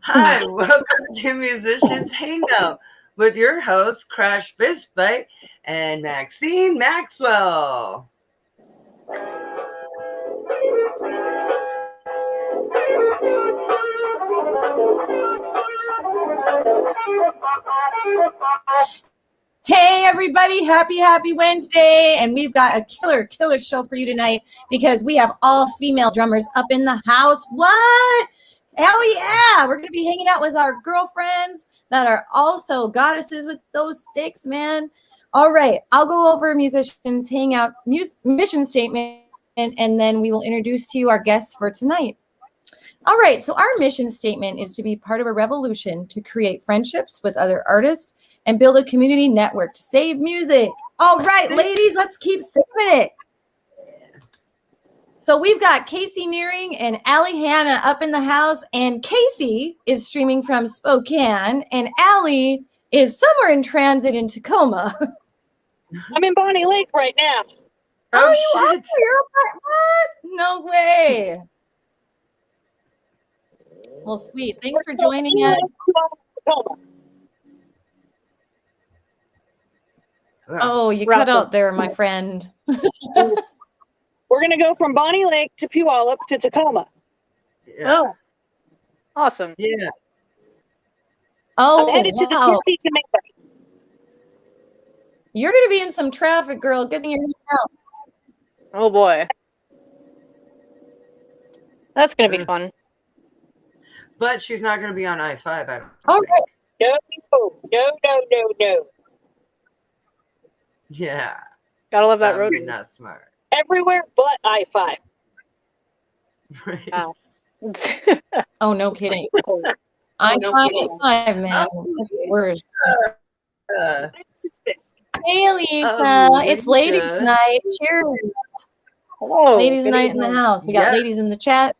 Hi, welcome to Musicians Hangout with your hosts, Crash Fistfight and Maxine Maxwell. Hey everybody, happy Wednesday, and we've got a killer show for you tonight because we have all female drummers up in the house. What? Hell yeah, we're gonna be hanging out with our girlfriends that are also goddesses with those sticks, man. All right, I'll go over Musicians Hangout mission statement and then we will introduce to you our guests for tonight. All right, so our mission statement is to be part of a revolution to create friendships with other artists and build a community network to save music. All right, ladies, let's keep saving it. So we've got Casey Nearing and Allie Hanna up in the house, and Casey is streaming from Spokane, and Allie is somewhere in transit in Tacoma. I'm in Bonnie Lake right now. Oh, you are? What? No way. Well, sweet. Thanks for joining us. Oh, you cut out there, my friend. We're going to go from Bonnie Lake to Puyallup to Tacoma. Yeah. Oh, awesome. Yeah. Oh, I'm headed to the Tennessee Tomato. You're going to be in some traffic, girl. Good thing you're out. Oh, boy. That's going to be fun. But she's not going to be on I-5. I don't All right. No. Yeah. Gotta love that road. You're not smart. Everywhere but I-5. Right. Wow. Oh, no kidding. I-5, man. That's the worst. Hey, Lisa. It's ladies' night. Cheers. Hello. Ladies' night in the house. We got ladies in the chat.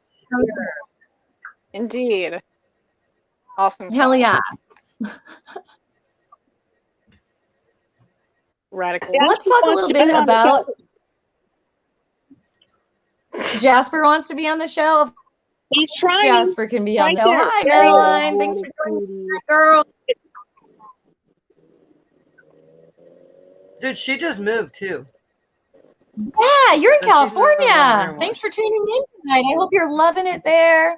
Indeed. Awesome. Hell yeah. Radical. Let's talk a little bit about Jasper wants to be on the show. He's trying. Jasper can be on the show. Hi, Madeline. Thanks for joining us, girl. Dude, she just moved too. Yeah, you're in California. Thanks for tuning in tonight. I hope you're loving it there.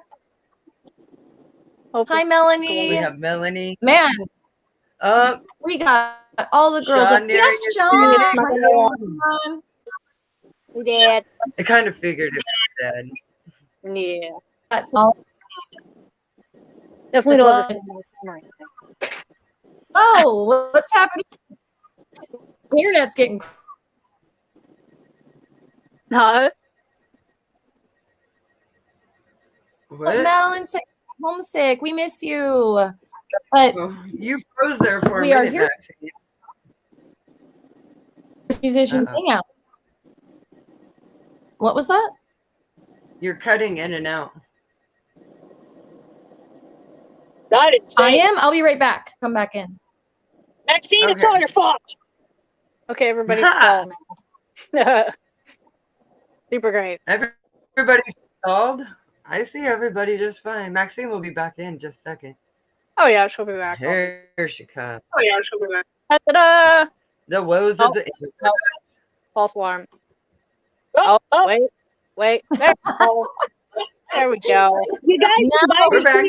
Hi, Melanie. We have Melanie. Man, we got all the girls. Sean, Yes, Sean. We did. I kind of figured it was dead. Yeah. That's all. Definitely don't understand. Oh, what's happening? The internet's getting. What? What? Madeline says homesick. We miss you. But you froze there for a minute. We are here. Musicians Hangout. What was that? You're cutting in and out. I am. I'll be right back. Come back in. Maxine, it's all your fault. Okay, everybody's stalled now. Super great. Everybody's stalled. I see everybody just fine. Maxine will be back in just a second. Oh, yeah, she'll be back. Here she comes. Oh, yeah, she'll be back. Ta-da! The woes of the... False alarm. Oh. Wait. There we go. You guys We're back.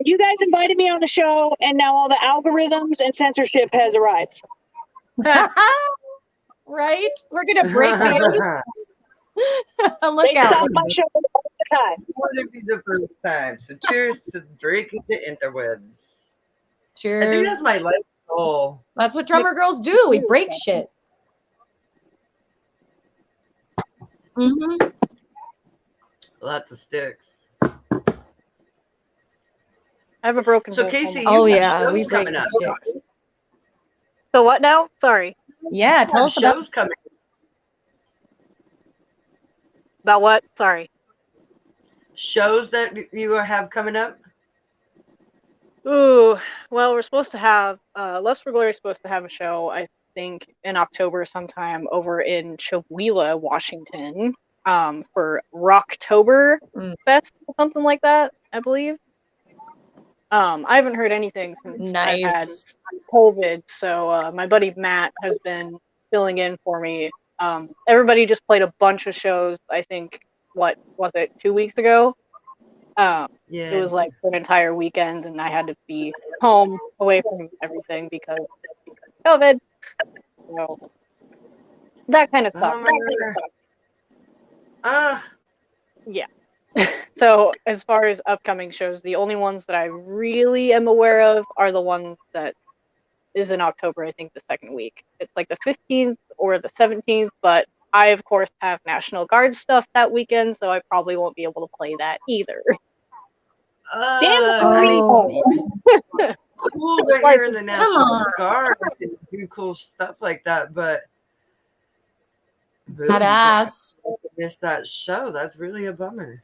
You guys invited me on the show, and now all the algorithms and censorship has arrived. Right? We're gonna break the Look they out. stop my show all the time. It wouldn't be the first time. So cheers to breaking the interwebs. Cheers. I think that's my life goal. That's what drummer girls do. We break shit. Mm-hmm. Lots of sticks. I have a broken. So Casey, we break the sticks. So what now? Sorry. Yeah, tell us about shows coming. About what? Sorry. Shows that you have coming up. Ooh, well, we're supposed to have Lust for Glory is supposed to have a show, I think, in October sometime over in Chewelah, Washington. for Rocktober Fest or something like that, I believe. I haven't heard anything since I've had COVID, so my buddy Matt has been filling in for me. Everybody just played a bunch of shows, I think, what was it, 2 weeks ago? It was like for an entire weekend, and I had to be home away from everything because of COVID. So that kind of stuff. Yeah. So as far as upcoming shows, the only ones that I really am aware of are the ones that is in October, I think the second week. It's like the 15th or the 17th, but I, of course, have National Guard stuff that weekend, so I probably won't be able to play that either. Cool that you're in the National Guard and do cool stuff like that, but badass. Miss that show. That's really a bummer.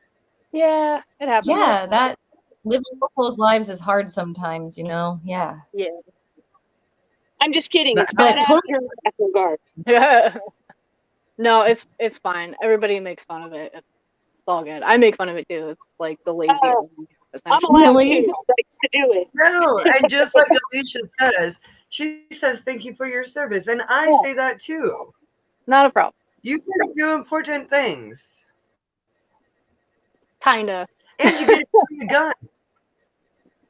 Yeah, it happens. Yeah, that living people's lives is hard sometimes, you know. Yeah. Yeah. I'm just kidding. It's But badass totally- you're in the National Guard. No, it's fine. Everybody makes fun of it. It's all good. I make fun of it too. It's like the lazy. I'm allowed to do it. No, and just like Alicia says, she says thank you for your service, and I say that too. Not a problem. You can do important things. Kinda. And you get to shoot a gun.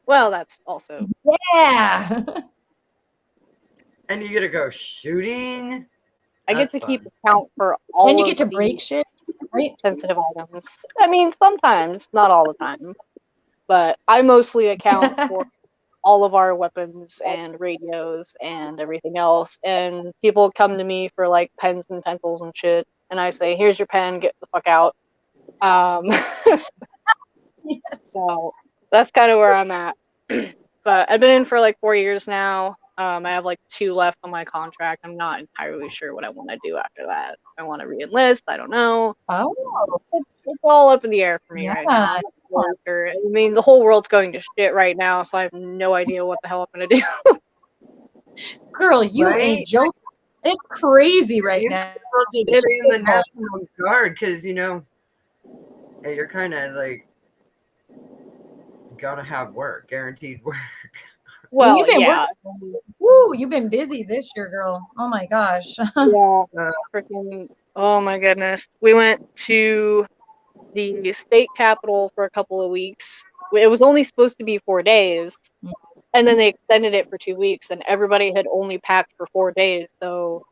Well, that's also. Yeah. And you get to go shooting. I get to keep account for all. And you get to break shit, right? Sensitive items. I mean, sometimes, not all the time, but I mostly account for all of our weapons and radios and everything else. And people come to me for like pens and pencils and shit, and I say, "Here's your pen. Get the fuck out." So that's kind of where I'm at. But I've been in for like 4 years now. I have like 2 left on my contract. I'm not entirely sure what I want to do after that. I want to re-enlist. I don't know. Oh, it's all up in the air for me right now. I mean, the whole world's going to shit right now, so I have no idea what the hell I'm going to do. Girl, you ain't joking. It's crazy right now. It's in the National Guard because, you know, you're kind of like, gotta have work, guaranteed work. Well, you've been yeah. Woo, you've been busy this year, girl. Oh my gosh. Freaking, oh my goodness. We went to the state capitol for a couple of weeks. It was only supposed to be 4 days, and then they extended it for 2 weeks, and everybody had only packed for 4 days. So,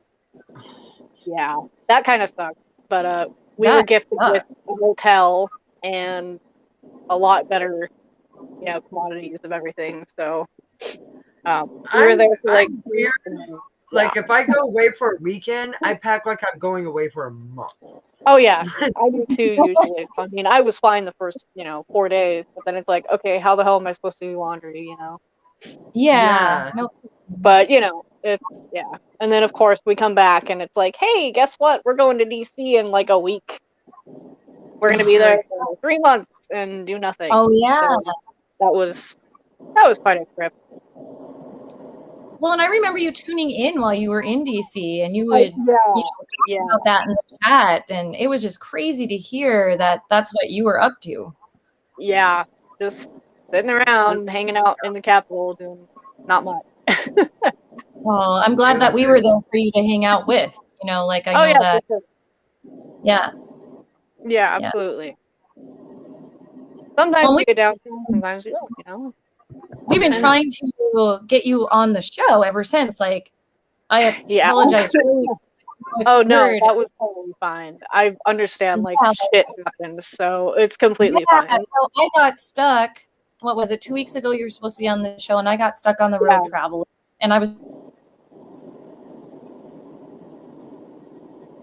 yeah, that kind of sucked. But we were gifted with a hotel and a lot better, you know, commodities of everything. So we were there for like 3 weeks. Like if I go away for a weekend, I pack like I'm going away for a month. Oh yeah, I do too usually. I mean, I was fine the first, 4 days, but then it's like, okay, how the hell am I supposed to do laundry? You know? Yeah. No. But it's and then of course we come back and it's like, hey, guess what? We're going to DC in like a week. We're gonna be there for 3 months and do nothing. Oh yeah. So that was quite a trip. Well, and I remember you tuning in while you were in DC, and you would talk about that in the chat, and it was just crazy to hear that that's what you were up to. Yeah, just sitting around, hanging out in the Capitol, doing not much. Well, I'm glad that we were there for you to hang out with. Like I know that. Sure. Yeah. Yeah, absolutely. Sometimes we get down, sometimes we don't. We've been trying to get you on the show ever since. Like, I apologize. Oh no, that was totally fine. I understand, shit happens, so it's completely fine. So I got stuck. What was it? 2 weeks ago, you were supposed to be on the show, and I got stuck on the road traveling, and I was.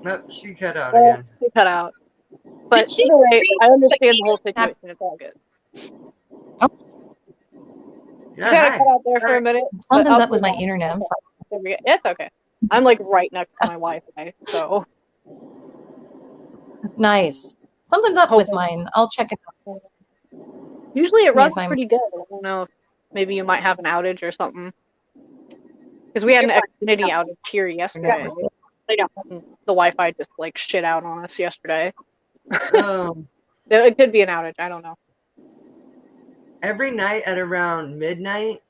Nope, she cut out again. She cut out. But either way, I understand the whole situation. It's all good. Oh. Yeah, I cut out there for a minute. Something's up with my internet. I'm sorry. It's okay. I'm like right next to my Wi-Fi, so. Nice. Something's up with mine. I'll check it out. Usually it runs pretty good. I don't know if maybe you might have an outage or something. Because we had an Xfinity outage here yesterday. The Wi-Fi just shit out on us yesterday. Oh, It could be an outage. I don't know. every night at around midnight,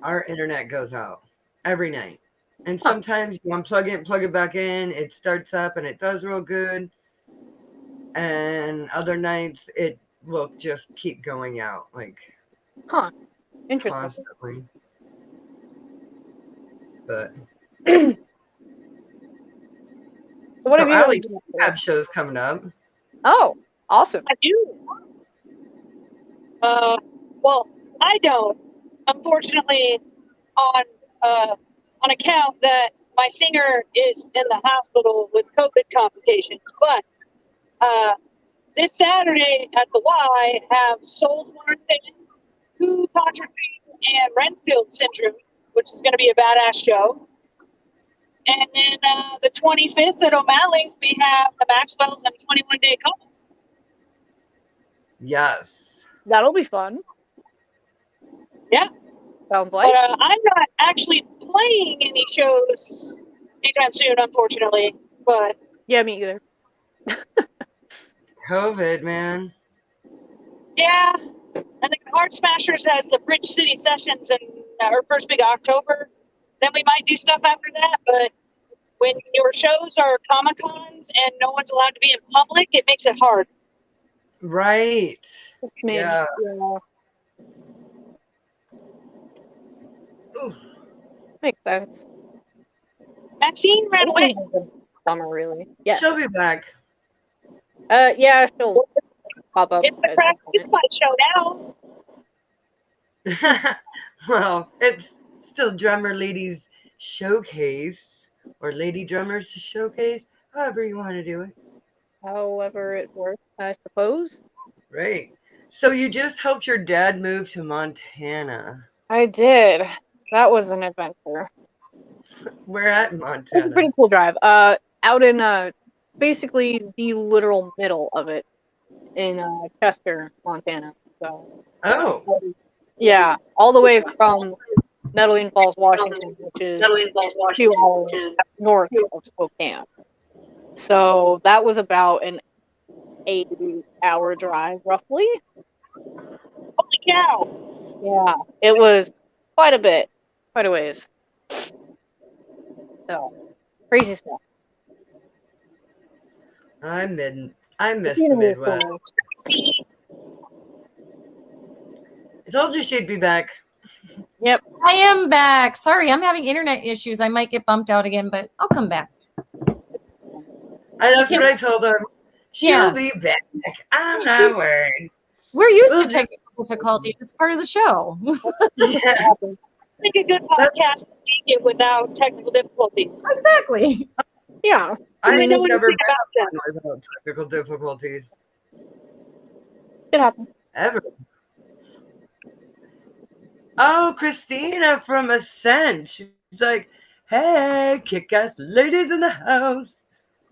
our internet goes out. Every night. And sometimes you unplug it and plug it back in. It starts up and it does real good. And other nights, it will just keep going out. Like, Interesting. constantly. But What so have you Alex, been up you to? have shows coming up. Oh, awesome. I do. Well, I don't. Unfortunately, on account that my singer is in the hospital with COVID complications. But this Saturday at the Y have Soul Martin, Who Contradict, and Renfield Syndrome, which is going to be a badass show. And then the 25th at O'Malley's, we have the Maxwells and 21 Day Couple. Yes. That'll be fun. Yeah. Sounds like. But I'm not actually playing any shows anytime soon, unfortunately. But Yeah, me either. COVID, man. yeah, I think Heart Smashers has the Bridge City Sessions in our first week of October. Then we might do stuff after that. But when your shows are Comic Cons and no one's allowed to be in public, it makes it hard. Right. Yeah. Ooh. Makes sense. Maxine ran away. Summer, really. Yeah. She'll be back. Yeah, she'll pop up. It's the Crack Spot show now. Well, it's still Drummer Ladies Showcase or Lady Drummers Showcase, however you want to do it. However it works, I suppose. Right. So you just helped your dad move to Montana. I did. That was an adventure. Where at in It was a Montana? pretty cool drive. Out in basically the literal middle of it in Chester, Montana. So Oh. yeah, all the way from Medellin Falls, Washington, which is 2 hours north of Spokane. So that was about an 8-hour drive, roughly. Holy cow! Yeah, it was quite a bit, quite a ways. So crazy stuff. I miss the Midwest. I told you she'd be back. Yep. I am back. Sorry, I'm having internet issues. I might get bumped out again, but I'll come back. That's what I told her. She'll be back. I'm not worried. We're used to technical difficulties. It's part of the show. Yeah. I think a good podcast can make it without technical difficulties. Exactly. Yeah. I We know ain't never anything been about them. without technical difficulties. It happened. Ever. Oh, Christina from Ascent. She's like, hey, kick-ass ladies in the house.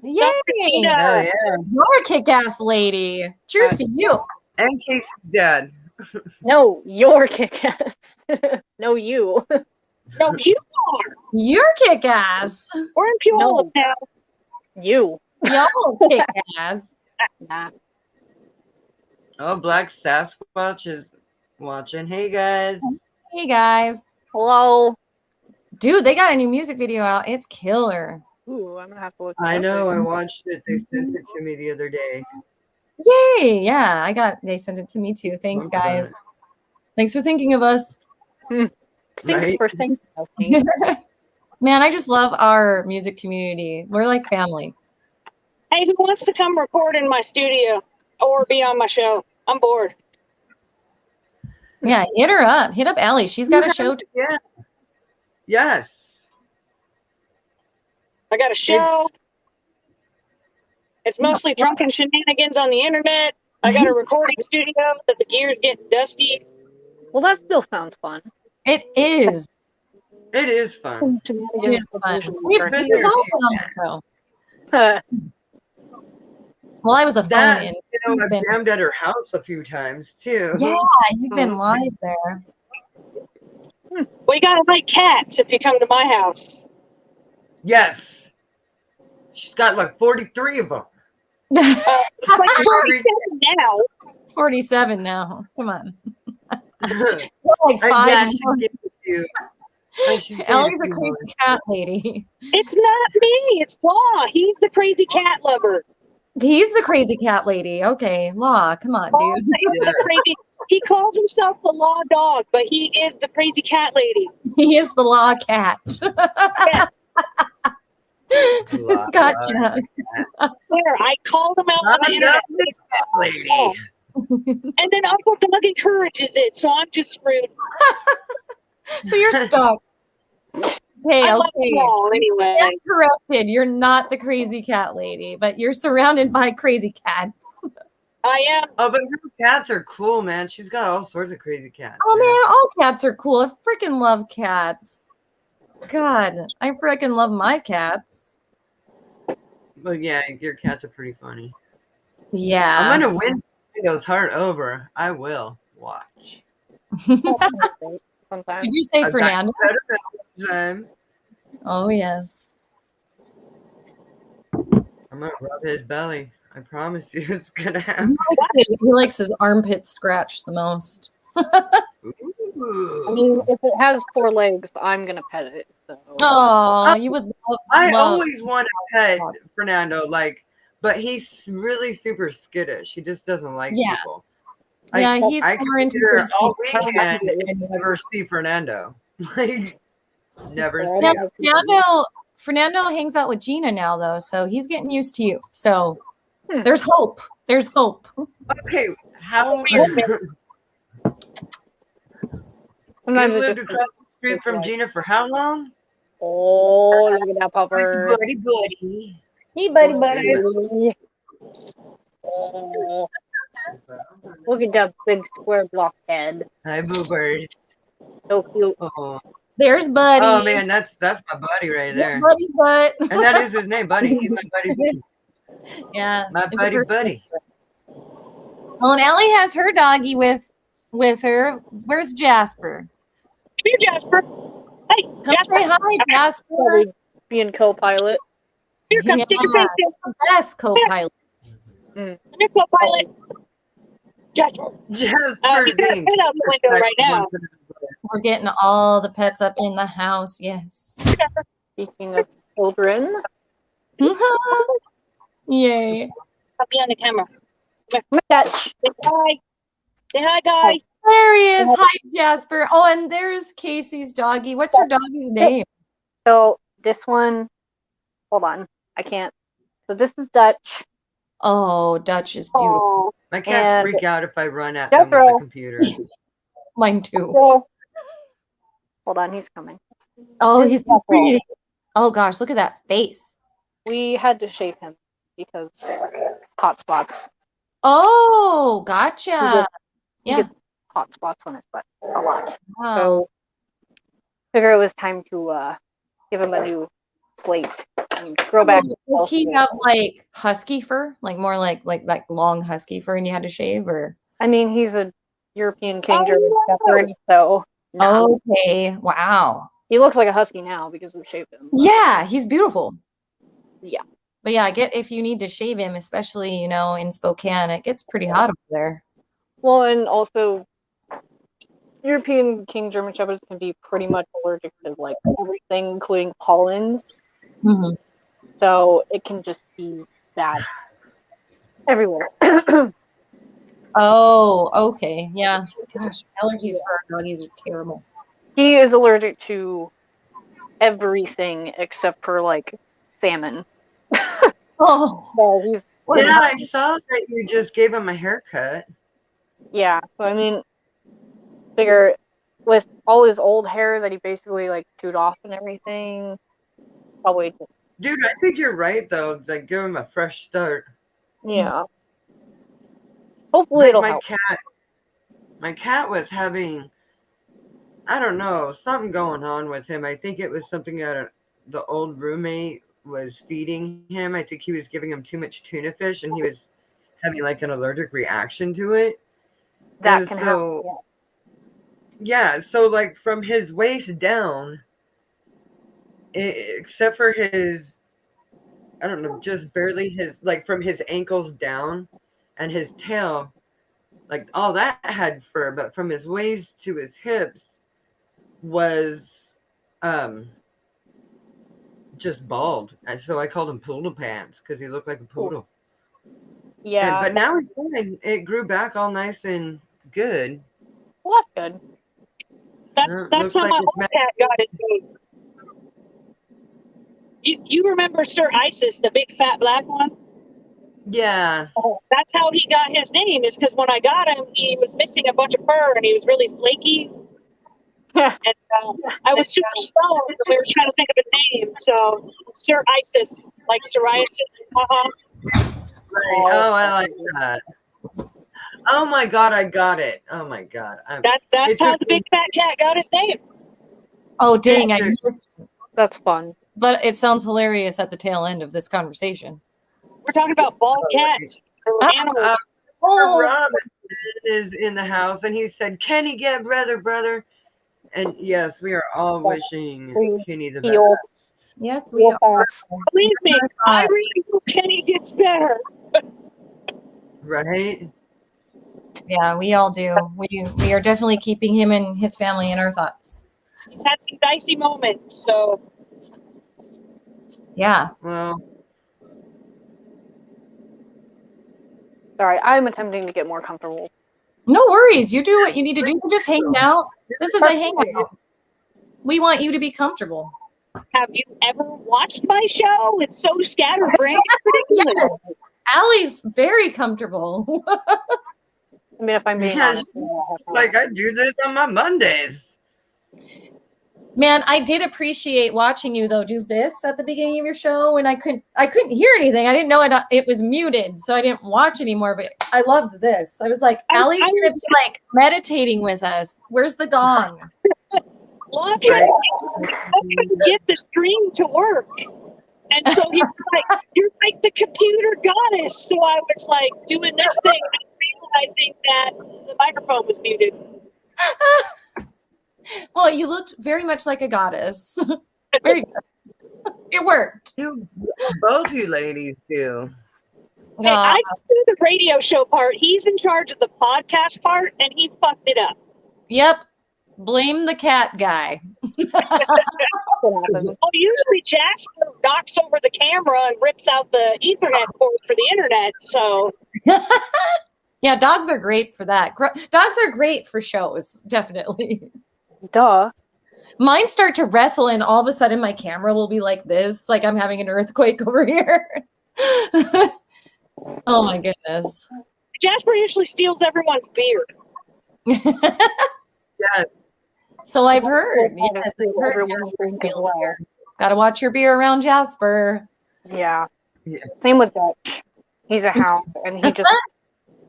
Yay! Oh, yeah. You're a kick-ass lady. Cheers to you. And Casey's dad. No, you're kick-ass. No, you. No, you are. You're kick-ass. We're in Puyallup now. You. Y'all kick-ass. Nah. Oh, Black Sasquatch is watching. Hey, guys. Hey, guys. Hello. Dude, they got a new music video out. It's killer. Ooh, I'm gonna have to look. I know. I watched it. They sent it to me the other day. Yay. Yeah, they sent it to me too. Thanks, guys. Thanks for thinking of us. Thanks Right? for thinking of me. Man, I just love our music community. We're like family. Hey, who wants to come record in my studio or be on my show? I'm bored. Yeah, hit her up. Hit up Ellie. She's got a show. Yeah. Yes. I got a show. It's mostly drunken shenanigans on the internet. I got a recording studio that the gear's getting dusty. Well, that still sounds fun. It is. It is fun. It is fun. We've been been there. on the show. Well, I was a phone in. I've jammed at her house a few times too. Yeah, you've been live there. Well, you gotta like cats if you come to my house. Yes. She's got like 43 of them. It's like 47 now. It's 47 now. Come on. Yeah, Like 5 she more. gave it to you. She's Ellie's a crazy cat lady. It's not me. It's Law. He's the crazy cat lover. He's the crazy cat lady. Okay, Law, come on, Law dude. is the crazy. He calls himself the Law dog, but he is the crazy cat lady. He is the Law cat. Yes. Gotcha. There, I called him out on the internet. Lady. And then Uncle Doug encourages it, so I'm just screwed. So you're stuck. Hey, I love okay. them all anyway. Stand corrected. You're not the crazy cat lady, but you're surrounded by crazy cats. I am. Oh, but her cats are cool, man. She's got all sorts of crazy cats. Oh man, all cats are cool. I freaking love cats. God, I freaking love my cats. But yeah, your cats are pretty funny. Yeah. I'm gonna win Tango's heart over. I will watch. Sometimes. Did you say I've Fernando? got better time. Oh yes. I'm gonna rub his belly. I promise you, it's gonna happen. He likes his armpits scratched the most. Ooh. I mean, if it has 4 legs, I'm gonna pet it. So. Oh, you would love. I love- always want to pet Fernando, but he's really super skittish. He just doesn't like Yeah. people. Yeah, he's I more into consider his all weekend and never see Fernando. Like, never see him. Fernando hangs out with Gina now, though, so he's getting used to you. So there's hope. There's hope. Okay, how Sometimes you it lived just across the street from Gina for how long? oh, look at that pupper. Buddy. Hey, buddy. Oh, look at that big square block head. Hi, Boo Bird. So cute. Oh. There's Buddy. Oh man, that's my buddy right There's there. Buddy's butt. And that is his name, Buddy. He's my buddy. Yeah. My it's a buddy. Well, and Ellie has her doggy with her. Where's Jasper? Come here, Jasper. Hey, Come Jasper. say hi, Jasper. Probably being co-pilot. Here, come stick your face in. Yes, co-pilots. Come here, co-pilot. Jasper. Jasper He's got a pen out the window right now. We're getting all the pets up in the house. Yes. Speaking of children, Yay. I'll be on the camera. Dutch. Say hi. Say hi, guys. There he is. Hi, Jasper. Oh, and there's Casey's doggy. What's her doggy's name? So this one, hold on, I can't. So this is Dutch. Oh, Dutch is beautiful. Oh, My cats And freak out if I run at them with Jethro. the computer. Mine too. So, hold on, he's coming. Oh, This he's is so Jethro. pretty. Oh gosh, look at that face. We had to shave him because hot spots. Oh, He gotcha. gets- he Yeah. gets hot spots on his butt a lot. Wow. So figure it was time to give him a new slate and grow back. Does he have like husky fur, like more like long husky fur, and you had to shave, or? I mean, he's a European King Oh, German yeah. Shepherd, so no. Okay. Wow. He looks like a husky now because we shaved him. Yeah, he's beautiful. Yeah. But yeah, I get if you need to shave him, especially in Spokane, it gets pretty hot over there. Well, and also European King German Shepherds can be pretty much allergic to like everything, including pollens. Mm-hmm. So it can just be bad everywhere. Oh, okay. Yeah. Gosh, allergies for our doggies are terrible. He is allergic to everything except for like salmon. Oh, So he's Yeah, I saw that you just gave him a haircut. yeah. So I mean, figure with all his old hair that he basically like chewed off and everything, probably Dude, I think you're right though. Like, give him a fresh start. yeah. Hopefully Like it'll my help. cat was having, I don't know, something going on with him. I think it was something that the old roommate was feeding him. I think he was giving him too much tuna fish, and he was having like an allergic reaction to it. That And can so, happen. yeah, so like from his waist down, except for his I don't know, just barely like from his ankles down, and his tail, like all that had fur, but from his waist to his hips was just bald. And so I called him Poodle Pants because he looked like a poodle. Yeah. But now he's fine. It grew back all nice and good. Well, that's good. That's how like my old cat got his name. You remember Sir Isis, the big fat black one? Yeah. That's how he got his name, is because when I got him, he was missing a bunch of fur and he was really flaky. And I was super stoned and we were trying to think of a name. So Sir Isis, like psoriasis. Right. Oh, I like that. Oh my God, I got it. Oh my God. That's how the big fat cat got his name. Oh, dang. I missed it. That's fun. But it sounds hilarious at the tail end of this conversation. We're talking about bald cats or animals. Robin is in the house and he said, Kenny, get brother. And yes, we are all wishing Kenny the best. Yes, we are. Believe me, I really hope Kenny gets better. Right? Yeah, we all do. We are definitely keeping him and his family in our thoughts. He's had some dicey moments, so. Yeah. Well. Sorry, I'm attempting to get more comfortable. No worries. You do what you need to do. Just hang out. This is a hangout. We want you to be comfortable. Have you ever watched my show? It's so scatterbrained. Yes. Allie's very comfortable. I mean, if I'm being honest. Like I do this on my Mondays. Man, I did appreciate watching you though do this at the beginning of your show, and I couldn't hear anything. I didn't know it was muted, so I didn't watch anymore. But I loved this. I was like, Allie's gonna be like meditating with us. Where's the gong? Well, I couldn't get the stream to work, and so he was like, "You're like the computer goddess." So I was like doing this thing, and realizing that the microphone was muted. Well, you looked very much like a goddess. Very good. It worked. Both you ladies do. Hey, I just do the radio show part. He's in charge of the podcast part, and he fucked it up. Yep. Blame the cat guy. Well, usually Jasper knocks over the camera and rips out the Ethernet cord for the internet. So, yeah, dogs are great for that. Dogs are great for shows, definitely. Duh. Mine start to wrestle, and all of a sudden my camera will be like this, like I'm having an earthquake over here. Oh my goodness. Jasper usually steals everyone's beer. Yes. So I've heard. Yes, I've heard Jasper steals beer. Gotta watch your beer around Jasper. Yeah. Same with Dutch. He's a hound, and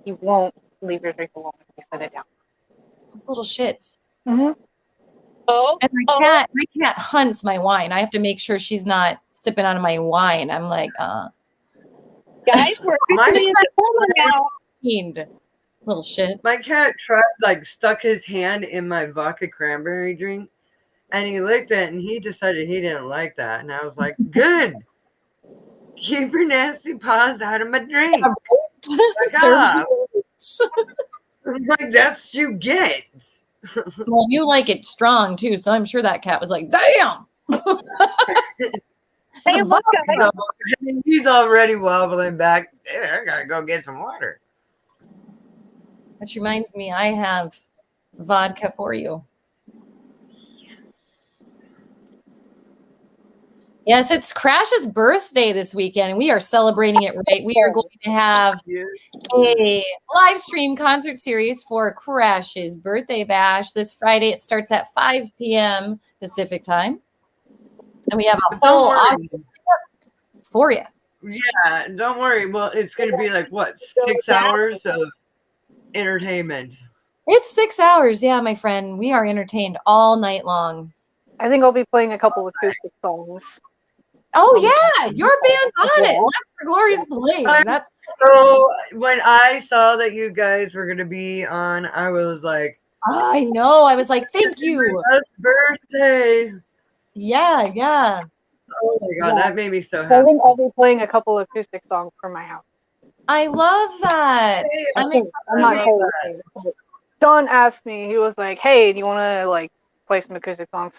he won't leave your drink alone if you set it down. Those little shits. Mm-hmm. And my cat hunts my wine. I have to make sure she's not sipping out of my wine. I'm like, guys, we're officially into summer now. Little shit. My cat stuck his hand in my vodka cranberry drink, and he licked it, and he decided he didn't like that. And I was like, good. Keep your nasty paws out of my drink. I'm like, that's what you get. Well, you like it strong too, so I'm sure that cat was like, damn. Hey, look, he's already wobbling back. I gotta go get some water. Which reminds me, I have vodka for you. Yes, it's Crash's birthday this weekend, and we are celebrating it right. We are going to have a live stream concert series for Crash's birthday bash this Friday. It starts at 5 p.m. Pacific time. And we have a whole awesome for you. Yeah, don't worry. Well, it's going to be like, what, 6 hours of entertainment? It's 6 hours. Yeah, my friend. We are entertained all night long. I think I'll be playing a couple of acoustic songs. Oh, yeah. Your band's on it. Lester Glory's playing. That's so when I saw that you guys were going to be on, I was like, I know. I was like, thank you. Happy birthday. Yeah. Oh my god, Yeah. that made me so I happy. think I'll be playing a couple of acoustic songs from my house. I love that. I'm not totally sure. But John asked me, he was like, "Hey, do you want to like play some acoustic songs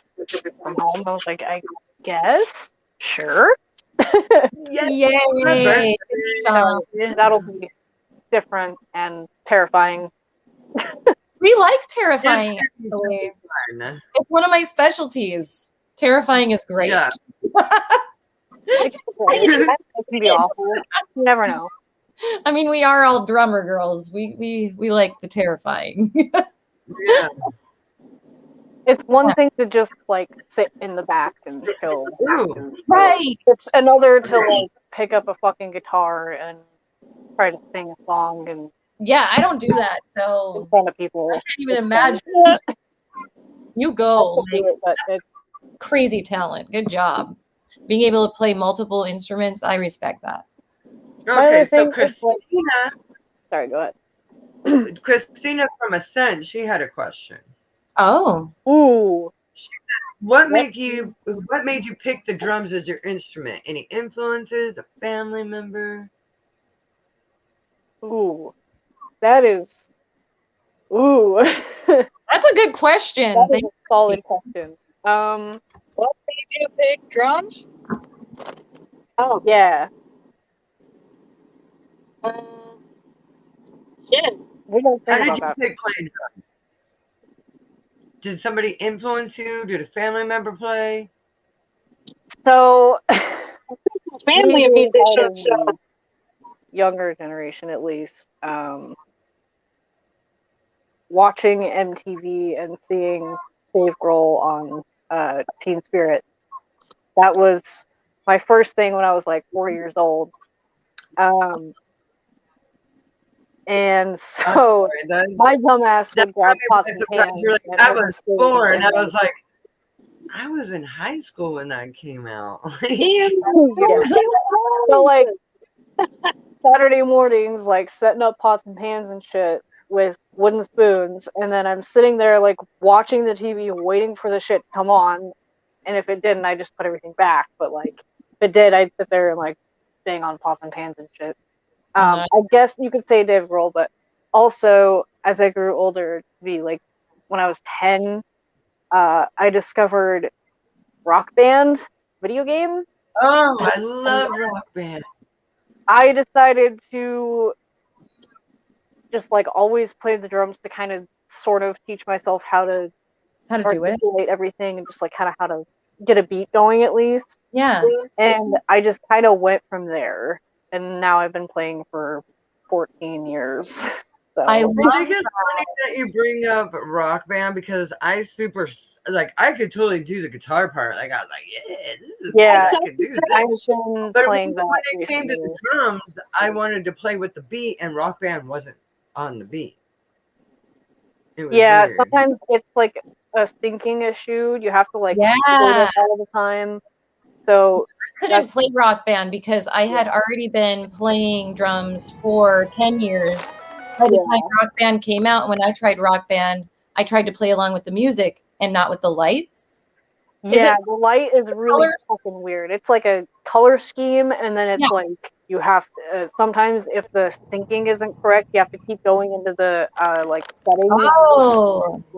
from home?" I was like, "I guess, sure." Yes, Yay. So that'll be different and terrifying. We like terrifying, actually. fun. It's one of my specialties. Terrifying is great. Yeah. It's great. It can be awful. You never know. I mean, we are all drummer girls. We like the terrifying. Yeah. It's one thing to just like sit in the back and chill. Ooh. Right. It's another to like pick up a fucking guitar and try to sing a song and Yeah, I don't do that. in So front of people. I can't even It's imagine. fun. You go. I can do it, but That's crazy talent. Good job. Being able to play multiple instruments, I respect that. My other Okay, so thing is, like, sorry, go ahead. Christina from Ascent, she had a question. Oh. Ooh. What made you pick the drums as your instrument? Any influences? A family member? Ooh. That is. Ooh. That's a good question. That is a solid question. What made you pick drums? Oh, Yeah. shit. We gotta How think did about you that. pick playing drums? Did somebody influence you? Did a family member play? So, Family of being part musicians, of so the younger generation, at least, watching MTV and seeing Dave Grohl on Teen Spirit. That was my first thing when I was like 4 years old. And so my dumbass would grab pots and pans. You're like, and I open was spoons 4, and I and was like, I was in high school when that came out. damn. yeah. So like Saturday mornings, like setting up pots and pans and shit with wooden spoons, and then I'm sitting there like watching the TV, waiting for the shit to come on. And if it didn't, I just put everything back. But like if it did, I'd sit there and like bang on pots and pans and shit. I guess you could say Dave Grohl, but also as I grew older, to be like when I was 10, I discovered Rock Band video game. Oh, I love Rock Band. I decided to just like always play the drums to kind of sort of teach myself how to do it. articulate everything and just like kind of how to get a beat going at least. Yeah. And I just kind of went from there. And now I've been playing for 14 years. So I I love think it's funny that you bring up Rock Band because I could totally do the guitar part. Like I was like, yeah, this is yeah, I could do that. I've been But playing when that it came to recently. the drums, I wanted to play with the beat, and Rock Band wasn't on the beat. It was Yeah, weird. sometimes it's like a syncing issue. You have to like Yeah. play it all the time. So I couldn't play Rock Band because I had already been playing drums for 10 years. By the time Rock Band came out, when I tried Rock Band, I tried to play along with the music and not with the lights. yeah, the light is really fucking weird. It's like a color scheme, and then it's like you have to, sometimes if the syncing isn't correct, you have to keep going into the like settings,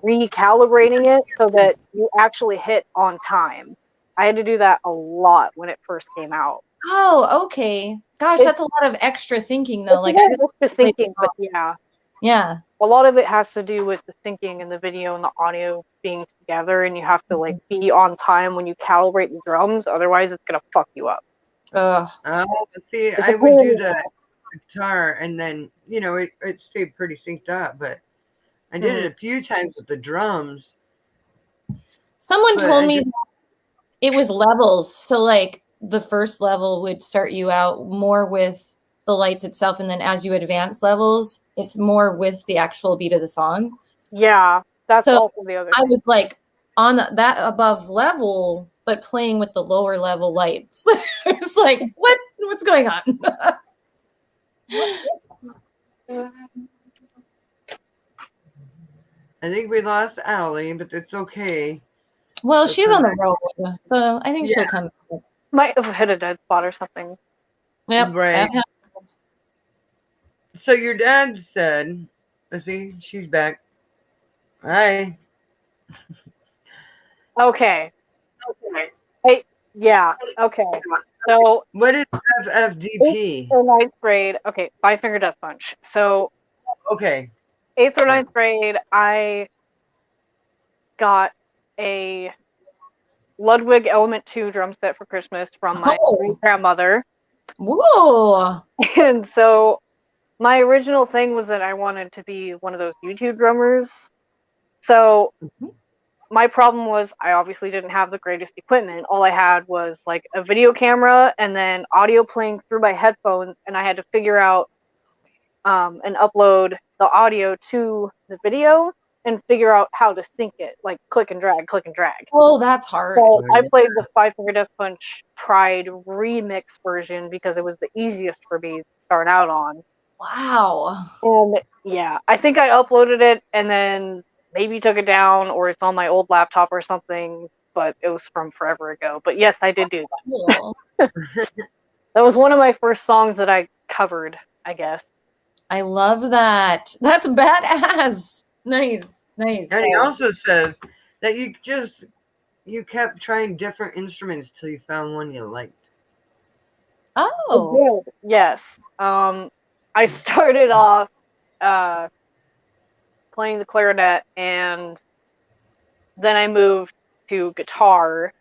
recalibrating it so that you actually hit on time. I had to do that a lot when it first came out. Oh, okay. Gosh, that's a lot of extra thinking though. Like extra thinking, but yeah. A lot of it has to do with the syncing and the video and the audio being together, and you have to like be on time when you calibrate the drums, otherwise it's gonna fuck you up. See, I would do the guitar, and then it stayed pretty synced up, but I did it a few times with the drums. Someone told me it was levels. So like the first level would start you out more with the lights itself, and then as you advance levels, it's more with the actual beat of the song. Yeah, that's also the other thing. I was like on that above level, but playing with the lower level lights. It's like, what's going on? I think we lost Allie, but it's okay. Well, she's on the road, so I think she'll come back. Might have hit a dead spot or something. Yep. Right. So your dad said, let's see, she's back. Hi. Okay. Hey, yeah. Okay. So What is 8th FFDP? or 9th grade. Okay, Five Finger Death Punch. So Okay. 8th or 9th grade, I got a Ludwig Element 2 drum set for Christmas from my great grandmother. Whoa. And so my original thing was that I wanted to be one of those YouTube drummers. So my problem was I obviously didn't have the greatest equipment. All I had was like a video camera and then audio playing through my headphones, and I had to figure out and upload the audio to the video and figure out how to sync it, like click and drag, click and drag. Oh, that's hard. So I played the Five Finger Death Punch Pride remix version because it was the easiest for me to start out on. Wow. And yeah, I think I uploaded it and then maybe took it down, or it's on my old laptop or something, but it was from forever ago. But yes, I did do that. Cool. That was one of my first songs that I covered, I guess. I love that. That's badass. Nice. Nice. And he also says that you kept trying different instruments till you found one you liked. Oh. I did, yes. I started off playing the clarinet, and then I moved to guitar.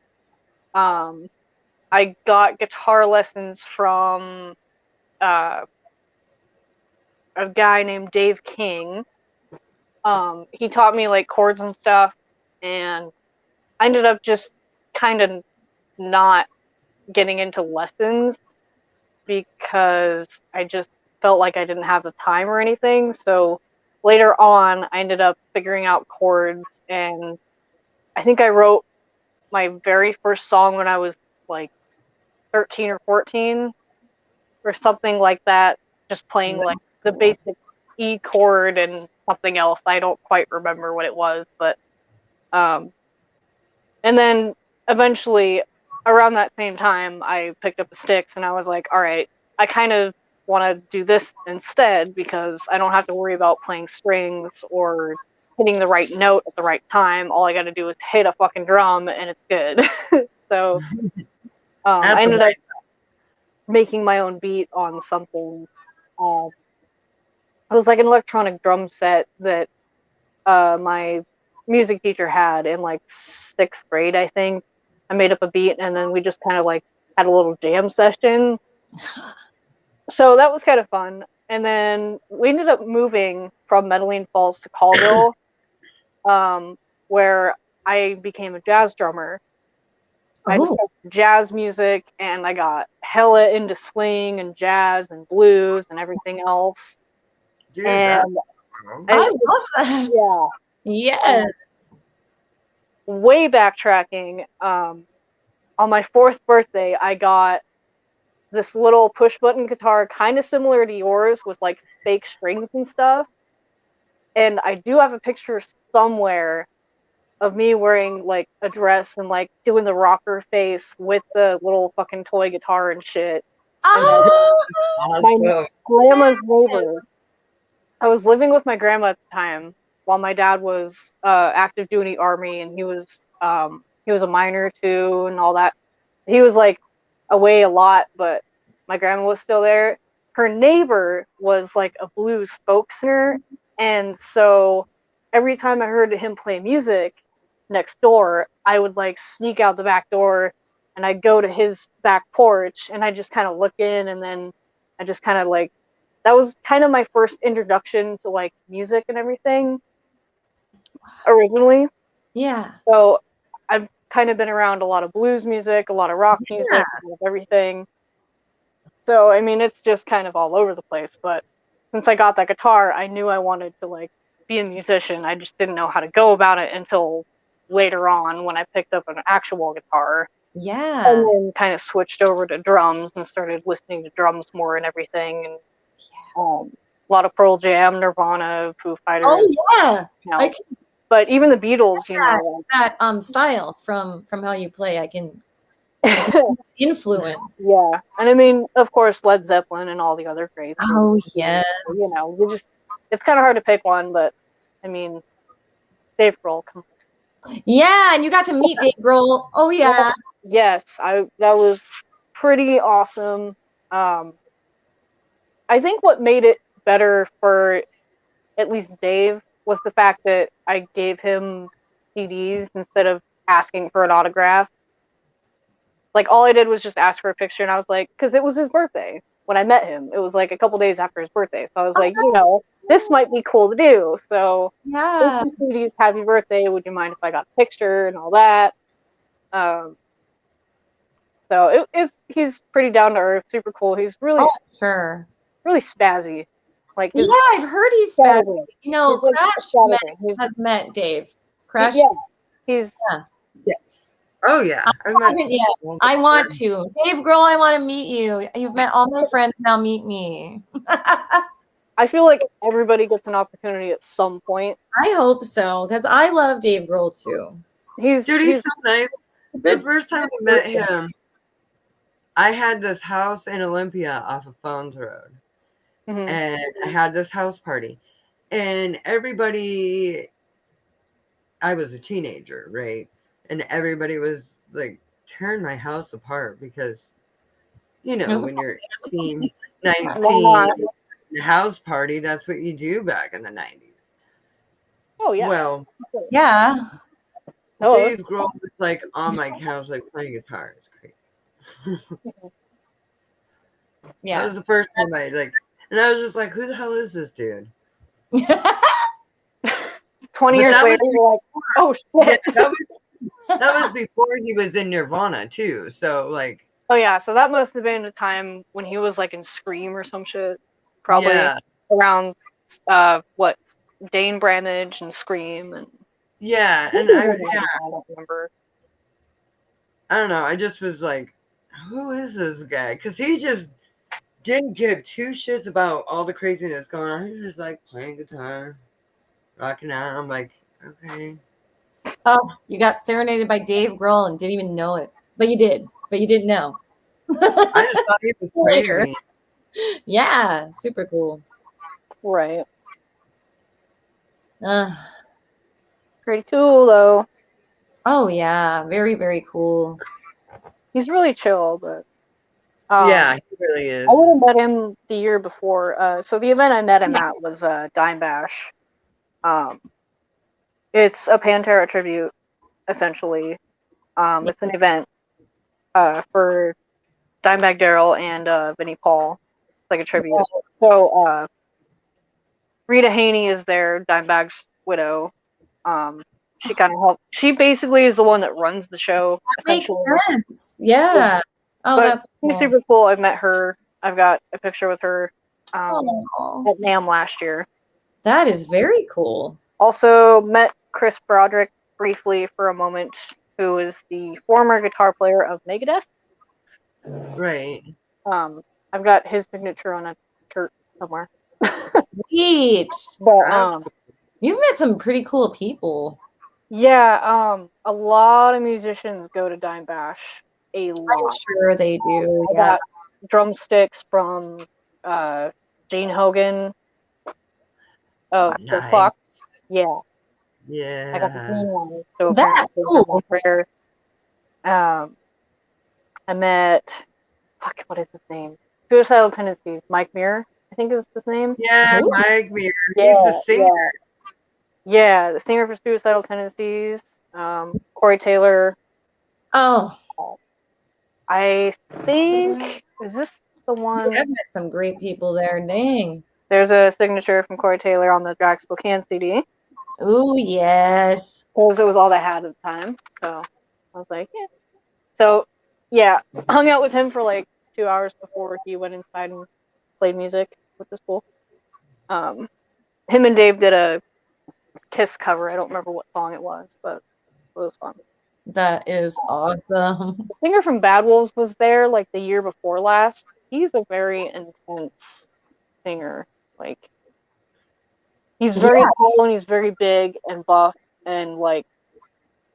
I got guitar lessons from a guy named Dave King. He taught me like chords and stuff, and I ended up just kind of not getting into lessons because I just felt like I didn't have the time or anything. So later on, I ended up figuring out chords, and I think I wrote my very first song when I was like 13 or 14 or something like that, just playing like the basic E chord and something else. I don't quite remember what it was, but and then eventually around that same time I picked up the sticks and I was like, all right, I kind of want to do this instead because I don't have to worry about playing strings or hitting the right note at the right time. All I got to do is hit a fucking drum and it's good. So I ended up making my own beat on something. It was like an electronic drum set that my music teacher had in like 6th grade, I think. I made up a beat and then we just kind of like had a little jam session. So that was kind of fun. And then we ended up moving from Medellin Falls to Colville, where I became a jazz drummer. I just got jazz music and I got hella into swing and jazz and blues and everything else. Dude, and I love that. Yeah. Yes. Way backtracking, on my 4th birthday, I got this little push button guitar, kind of similar to yours with like fake strings and stuff. And I do have a picture somewhere of me wearing like a dress and like doing the rocker face with the little fucking toy guitar and shit. And my grandma's neighbor. I was living with my grandma at the time while my dad was active duty Army, and he was a miner too and all that. He was like away a lot, but my grandma was still there. Her neighbor was like a blues folk singer, and so every time I heard him play music next door, I would like sneak out the back door and I'd go to his back porch and I just kind of look in, and then I just kind of like, that was kind of my first introduction to like music and everything originally. Yeah. So I've kind of been around a lot of blues music, a lot of rock music, a lot of everything. So, I mean, it's just kind of all over the place. But since I got that guitar, I knew I wanted to like be a musician. I just didn't know how to go about it until later on when I picked up an actual guitar. Yeah. And then kind of switched over to drums and started listening to drums more and everything. And a lot of Pearl Jam, Nirvana, Foo Fighters. Oh yeah. You know, but even the Beatles, you know, that style from how you play, I can influence. Yeah, and I mean, of course, Led Zeppelin and all the other greats. Oh, yes. You know, it's kind of hard to pick one, but I mean, Dave Grohl. Come on. Yeah, and you got to meet Dave Grohl. Oh, yeah. Yes, that was pretty awesome. I think what made it better for at least Dave was the fact that I gave him CDs instead of asking for an autograph. Like, all I did was just ask for a picture, and I was like, because it was his birthday when I met him. It was like a couple days after his birthday. So I was like, you know, this might be cool to do. So, yeah. CDs, happy birthday. Would you mind if I got a picture and all that? So he's pretty down to earth, super cool. He's really, sure. really spazzy. Like, yeah, I've heard he's spazzy. You know, like Crash has met Dave. Crash. He's. Yes. Oh yeah. I haven't yet. I want to. Dave Grohl, I want to meet you. You've met all my friends. Now meet me. I feel like everybody gets an opportunity at some point. I hope so, because I love Dave Grohl too. He's so nice. The first time I met him, I had this house in Olympia off of Phones Road. Mm-hmm. And I had this house party. And everybody, I was a teenager, right? And everybody was like tearing my house apart because, you know, when you're 18, 19, the house party, that's what you do back in the 90s. Oh, yeah. Well, yeah. Dave Grohl was like on my couch, like playing guitar. It's crazy. Yeah. That was the first time and I was just like, who the hell is this dude? 20 years later, you're like, oh, shit. Yeah, that was before he was in Nirvana, too. So, like. Oh, yeah. So that must have been a time when he was, like, in Scream or some shit. Probably around, Dane Bramage and Scream. And yeah. And I don't remember. I don't know. I just was like, who is this guy? Because he just didn't give two shits about all the craziness going on. He was just like playing guitar, rocking out. I'm like, okay. Oh, you got serenaded by Dave Grohl and didn't even know it. But you did. But you didn't know. I just thought he was crazy. Yeah, super cool. Right. Pretty cool, though. Oh, yeah. Very, very cool. He's really chill, but. Yeah, he really is. I would have met him the year before. So the event I met him at was Dime Bash. It's a Pantera tribute, essentially. It's an event for Dimebag Darrell and Vinnie Paul. It's like a tribute. Yes. So Rita Haney is there, Dimebag's widow. She kind of helped. She basically is the one that runs the show. That makes sense. Yeah. Oh, but that's cool. She's super cool. I've met her. I've got a picture with her at NAMM last year. That is very cool. Also met Chris Broderick briefly for a moment, who is the former guitar player of Megadeth. Right. I've got his signature on a shirt somewhere. Sweet. But you've met some pretty cool people. Yeah, a lot of musicians go to Dime Bash. A lot. I'm sure they do. I got drumsticks from Gene Hogan. Oh, nice. The clock. Yeah. Yeah. I got the green one. So that's cool. Rare. I met. What is his name? Suicidal Tendencies. Mike Muir, I think is his name. Yeah, Mike Muir. He's the singer. Yeah, the singer for Suicidal Tendencies. Corey Taylor. Oh. I think, is this the one? I've met some great people there. Dang. There's a signature from Corey Taylor on the Drag Spokane CD. Oh, yes. Because it was all they had at the time. So I was like, yeah. So, yeah, hung out with him for like 2 hours before he went inside and played music, which was cool. Him and Dave did a Kiss cover. I don't remember what song it was, but it was fun. That is awesome. The singer from Bad Wolves was there like the year before last. He's a very intense singer. Like, he's very tall and he's very big and buff, and like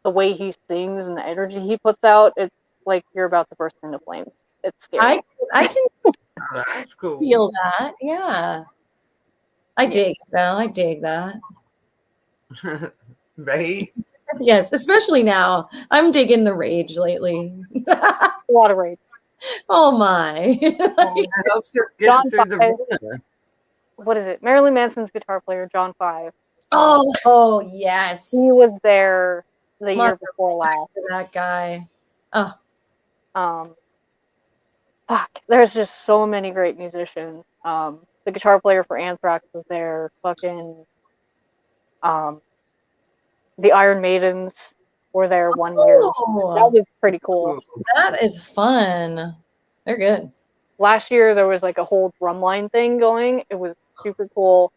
the way he sings and the energy he puts out, like you're about to burst into flames. It's scary. I can Oh, that's cool. feel that. Yeah. I dig it, though. I dig that. Right? Yes, especially now. I'm digging the rage lately. A lot of rage. Oh my. I hope this gets John through the 5. Rona. What is it? Marilyn Manson's guitar player, John 5. Oh yes. He was there the year Lots of before respect last. for that guy. Oh. Fuck. There's just so many great musicians. The guitar player for Anthrax was there. Fucking the Iron Maidens were there one year. That was pretty cool. That is fun. They're good. Last year there was like a whole drumline thing going. It was super cool.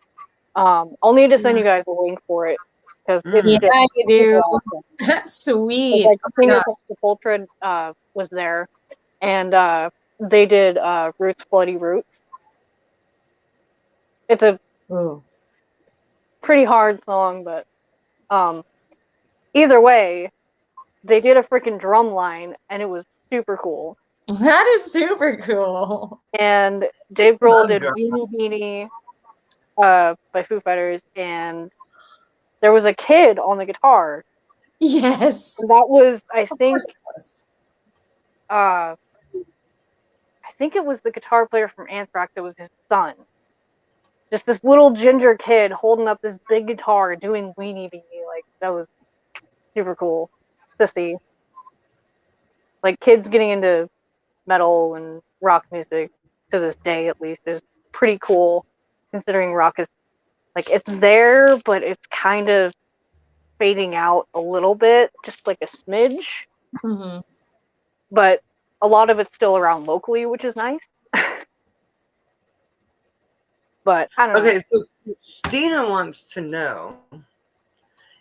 I'll need to send you guys a link for it because it's Yeah, you do. awesome. That's sweet. Like the singer from Sepultura was there, and they did Roots Bloody Roots. It's a pretty hard song, but either way, they did a freaking drum line, and it was super cool. That is super cool. And Dave Grohl did Weenie Beanie by Foo Fighters, and there was a kid on the guitar. Yes. And that was, I think it was the guitar player from Anthrax. It was his son. Just this little ginger kid holding up this big guitar doing Weenie Beanie. Like, that was super cool to see. Like, kids getting into metal and rock music to this day, at least, is pretty cool, considering rock is, like, it's there, but it's kind of fading out a little bit, just like a smidge. Mm-hmm. But a lot of it's still around locally, which is nice. But I don't know. Okay, so Stina wants to know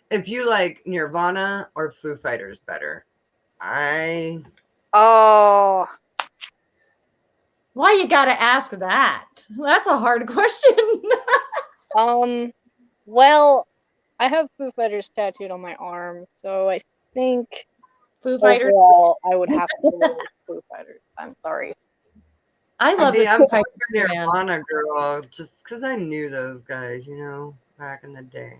if you like Nirvana or Foo Fighters better. Oh. Why you gotta ask that? That's a hard question. Well, I have Foo Fighters tattooed on my arm, so I think Foo Fighters. overall, I would have to go with Foo Fighters. I'm sorry. I love the I'm Foo a Fighters, man. Nirvana girl, just because I knew those guys, you know, back in the day.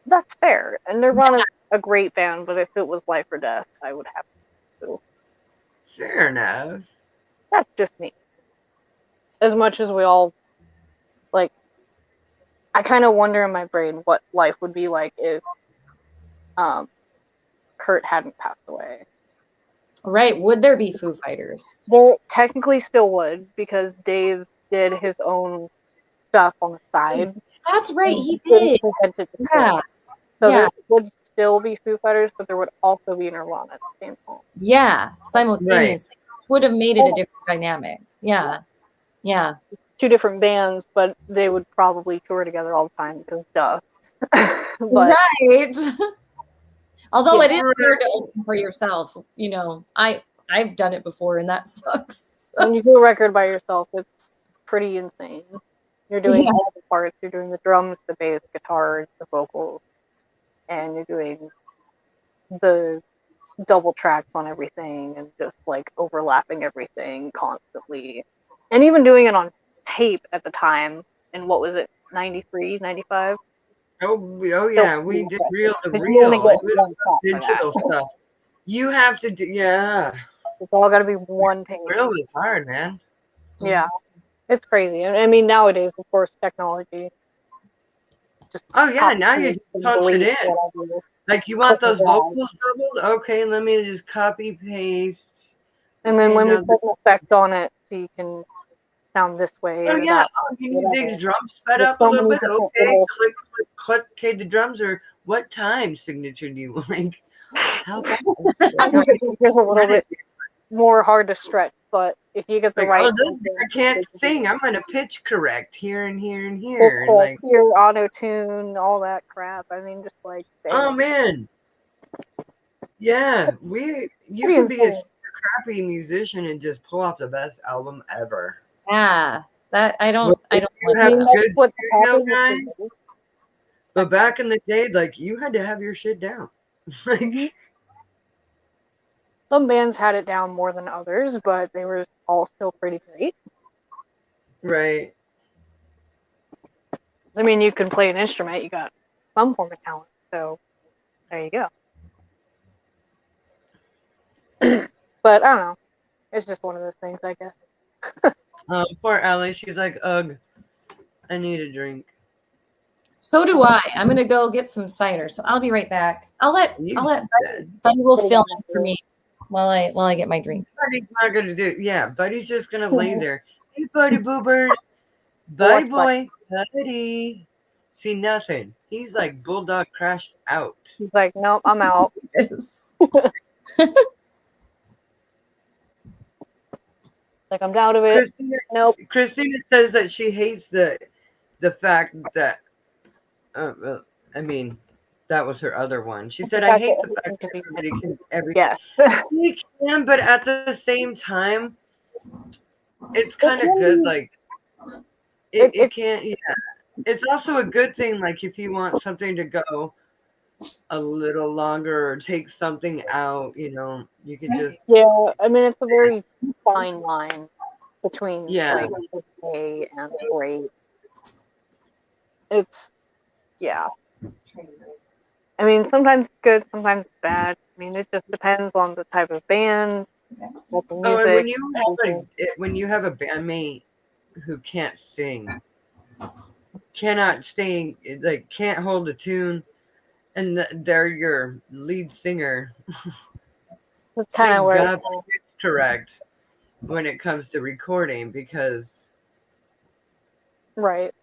That's fair. And Nirvana's a great band, but if it was life or death, I would have to. Fair enough. That's just me. As much as we all, like, I kind of wonder in my brain what life would be like if Kurt hadn't passed away. Right. Would there be Foo Fighters? There technically still would, because Dave did his own stuff on the side. That's right, he did. Yeah. So there would still be Foo Fighters, but there would also be Nirvana at the same time. Yeah, simultaneously. Right. Would have made it a different dynamic. Yeah. Yeah. Two different bands, but they would probably tour together all the time because duh. But, right. Although it is hard to open for yourself, you know, I've done it before and that sucks. When you do a record by yourself, it's pretty insane. You're doing all the parts. You're doing the drums, the bass, guitars, the vocals, and you're doing the double tracks on everything and just like overlapping everything constantly. And even doing it on tape at the time in, what was it, 93, 95? Oh yeah, we did reel to reel. It was digital stuff. You have to do, It's all got to be one thing. Reel is hard, man. Yeah, it's crazy. I mean, nowadays, of course, technology. Just now you just punch it in. Whatever. Like, you want those vocals doubled? Okay, let me just copy paste. And then let me put an effect on it so you can sound this way. Oh yeah, you need these drums sped up a little bit. Okay, click. Okay, the drums are, what time signature do you like? How fast? There's a little bit more hard to stretch, but if you get the right. I can't sing. I'm gonna pitch correct here and here and here. Like here, auto tune, all that crap. I mean, just like. Oh man. Yeah, you can be a crappy musician and just pull off the best album ever. Yeah, that I don't have good studio guys. But back in the day, like, you had to have your shit down. Some bands had it down more than others, but they were all still pretty great. Right. I mean, you can play an instrument, you got some form of talent, so there you go. But I don't know. It's just one of those things, I guess. Poor Allie. She's like, ugh, I need a drink. So do I. I'm gonna go get some cider. So I'll be right back. I'll let Buddy will film it for me while I get my drink. Buddy's not gonna do. Yeah, Buddy's just gonna lay there. Hey, Buddy Boobers, Buddy boy, Buddy. See nothing. He's like bulldog crashed out. He's like, nope, I'm out. Yes. Like, I'm out of it. Christina says that she hates the fact that. I mean, that was her other one. She said, "I hate the fact that everybody can everything." Yes. We can, but at the same time, it's kind of good. Like, it can't. Yeah, it's also a good thing. Like, if you want something to go a little longer or take something out, you know, you can just. Yeah, I mean, it's a very fine line between Yeah. like okay and great. It's yeah. I mean, sometimes good, sometimes bad. I mean, it just depends on the type of band, type of music. Oh, and when you have a bandmate who can't sing, cannot sing, like can't hold a tune, and they're your lead singer. That's kind of where it's correct when it comes to recording, because right.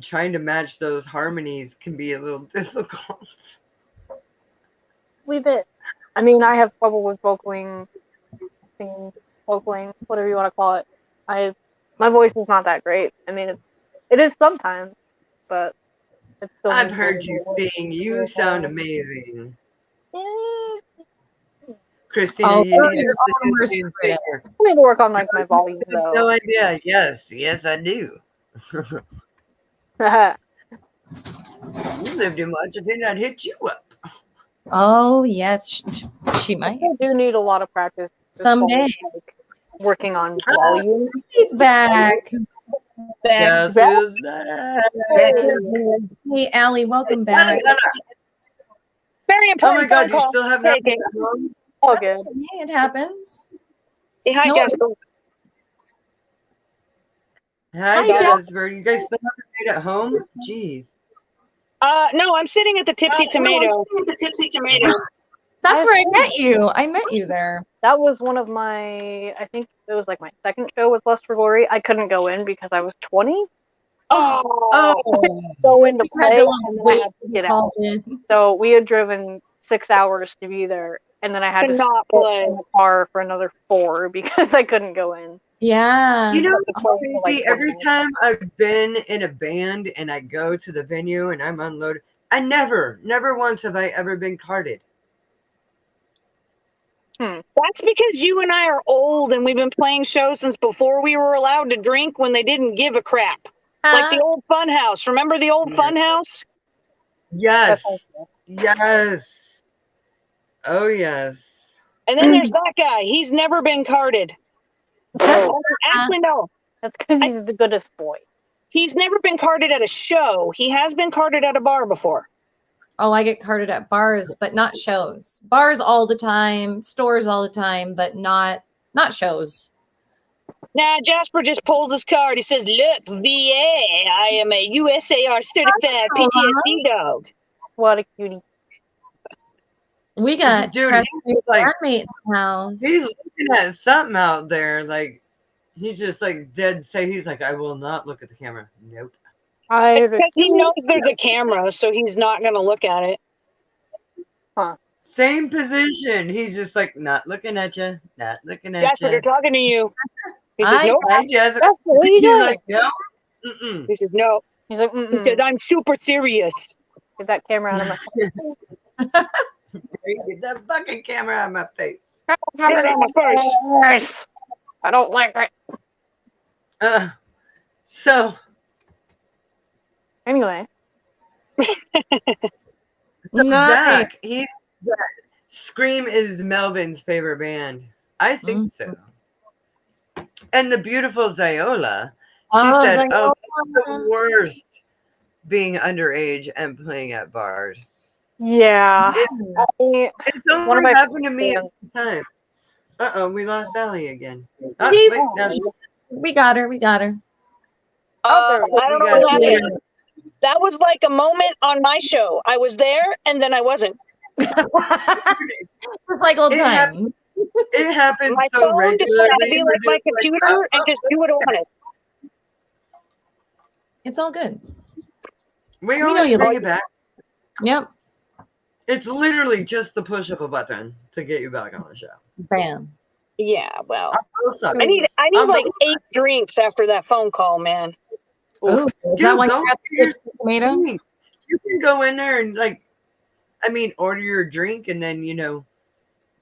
Trying to match those harmonies can be a little difficult. Leave it. I mean, I have trouble with vocaling, singing, vocaling, whatever you want to call it. My voice is not that great. I mean, it is sometimes, but it's still. I've heard you sing. You sound amazing. Christina, you need to work on like my volume though. No idea. Yes, I do. You lived in Washington, I'd hit you up. Oh yes, she might. I do need a lot of practice someday. Like, working on volume. He's back. Yes, he's back. Hey, Allie, welcome back. Very important. Oh my God, you still have nothing at home? Oh, good. Yeah, it happens. Hey, hi, Jasper. Hi, Jasper. You guys still have a date at home? Jeez. No, I'm sitting at the Tipsy Tomato. That's where I met you. I met you there. That was one of my, I think it was like my second show with Lust for Glory. I couldn't go in because I was 20. Go in to play and then I had to get out. So we had driven 6 hours to be there, and then I had to not play in the car for another 4 because I couldn't go in. Yeah. You know, crazy, every time I've been in a band and I go to the venue and I'm unloaded, I never once have I ever been carded. That's because you and I are old and we've been playing shows since before we were allowed to drink, when they didn't give a crap. Like the old fun house. Remember the old fun house? Yes. Yes. Oh, yes. And then there's that guy. He's never been carded. Actually, no. That's because he's the goodest boy. He's never been carded at a show. He has been carded at a bar before. Oh, I get carded at bars, but not shows. Bars all the time, stores all the time, but not shows. Nah, Jasper just pulled his card. He says, "Look, VA, I am a USAR certified PTSD dog." What a cutie. We got Dude, he's like, bandmate in the house. He's looking at something out there, like he's just like dead set. He's like, I will not look at the camera. Nope. It's because he knows there's a camera, so he's not going to look at it. Huh. Same position. He's just like, not looking at you. Not looking at Jasper, you. they're talking to you. He says, "Nope." Hi, Jasper. What are you doing? Like, no. Mm-mm. He says, "No." He's like, He said, "I'm super serious." Get that camera out of my face. Get that fucking camera out of my face. Get it on my face. I don't like it. So. Anyway. Zach, he's Scream is Melvin's favorite band. I think so. And the beautiful Ziola, she said, "Oh, it's the worst being underage and playing at bars." Yeah. It's only happened to me a few times. We lost Allie again. Oh, we got her. We got her. I don't know what happened. That was like a moment on my show. I was there and then I wasn't. It's like old times. It happens my so phone regularly. decided to be like my computer and just do what it wanted. It's all good. We always bring it back. Yep. It's literally just the push of a button to get you back on the show. Bam. Yeah, well, I need like 8 drinks after that phone call, man. Oh, is that why you got the tomato? You can go in there and order your drink and then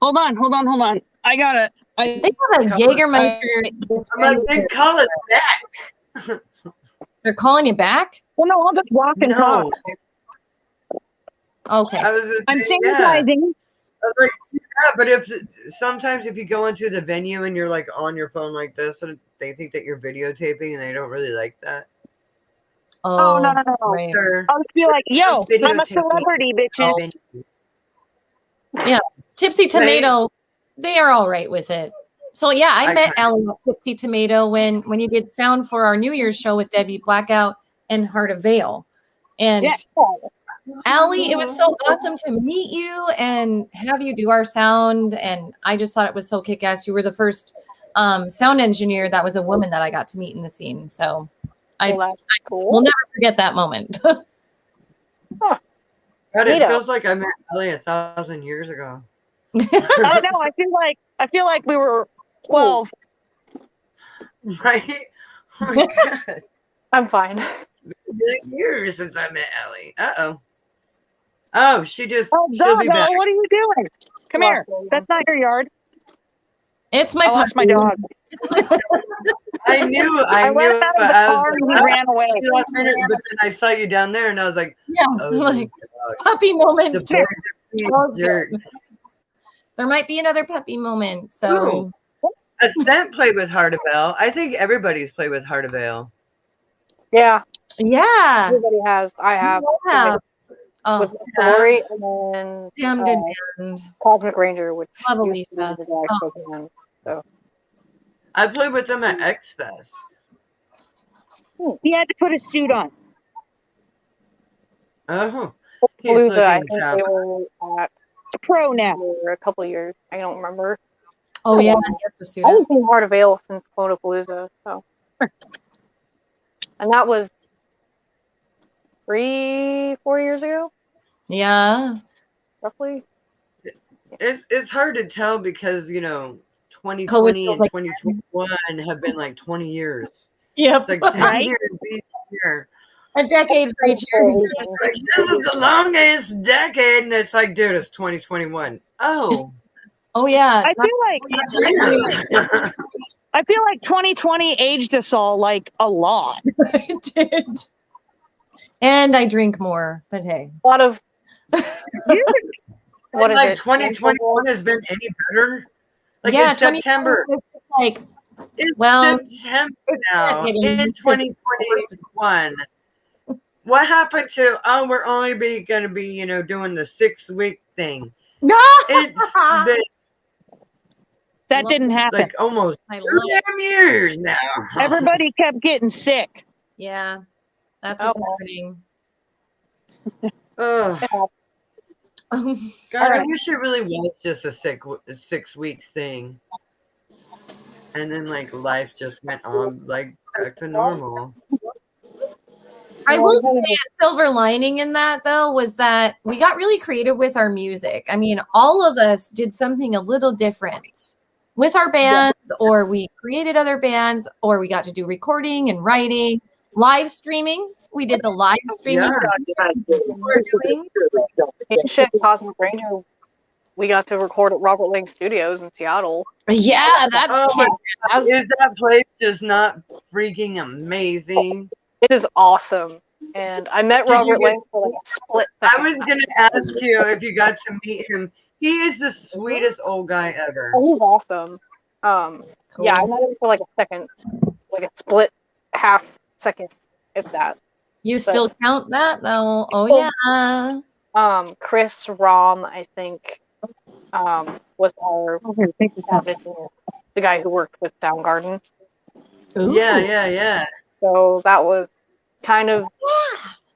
Hold on. I gotta. They have a Jägermeister. They call us back. They're calling you back? Well, no, I'll just walk and talk. Okay. I'm sanitizing. I was like, yeah, but sometimes if you go into the venue and you're like on your phone like this, and they think that you're videotaping and they don't really like that. Oh no. Right. I'll just be like, yo, I'm a celebrity, bitches. Yeah. Tipsy Tomato, they are all right with it. So yeah, I met Allie at Tipsy Tomato when you did sound for our New Year's show with Debbie Blackout and Heart of Vale. And Allie, it was so awesome to meet you and have you do our sound. And I just thought it was so kick-ass. You were the first sound engineer that was a woman that I got to meet in the scene. So I will never forget that moment. God, it feels like I met Allie 1,000 years ago. I know. I feel like we were 12. Right? Oh my God. I'm fine. It's been years since I met Allie. Oh, she'll be back. What are you doing? Come here. That's not your yard. It's my lost my dog. I knew. I went out of the car and he ran away. But then I saw you down there, and I was like, yeah, like puppy moment. There might be another puppy moment. So, Ascent played with Heart of Vale. I think everybody's played with Heart of Vale. Yeah. Everybody has. I have. With Glory and then damn good band. Cosmic Ranger, which love Alicia. So I played with them at X Fest. He had to put a suit on. Oh, I think they were at pro now for a couple of years. I don't remember. Oh yeah, yes, the suit. I haven't seen Heart of Vale since Quotapalooza, so and that was 3-4 years ago. Yeah, roughly. It's hard to tell because 2020 and 2021 have been like 20 years. Yep, it's like 10 years each year. A decade for each year. Like, this is the longest decade, and it's like, dude, it's 2021. Oh yeah. I feel like 2020 aged us all like a lot. It did. And I drink more, but hey. A lot of what is like 2021 has been any better? Like in September. Like it's September now. In 2021. What happened to we're only going to be, doing the 6-week thing. That didn't happen. Like almost 2 damn years now. Everybody kept getting sick. Yeah. That's what's happening. God, I wish it really was just a 6-week thing. And then like life just went on like back to normal. I will say a silver lining in that though was that we got really creative with our music. I mean, all of us did something a little different with our bands, or we created other bands, or we got to do recording and writing, live streaming. We did the live streaming. We're doing Cosmic Ranger. We got to record at Robert Lang Studios in Seattle. Yeah, that's is that place just not freaking amazing? It is awesome. And I met Robert Lang for like a split second. I was gonna ask you if you got to meet him He is the sweetest old guy ever. Oh, he's awesome. Cool. Yeah, I met him for like a second, like a split half second, if that. You still count that though? Oh yeah. Chris Rom, I think, was our the guy who worked with Soundgarden. Ooh. Yeah. So that was kind of,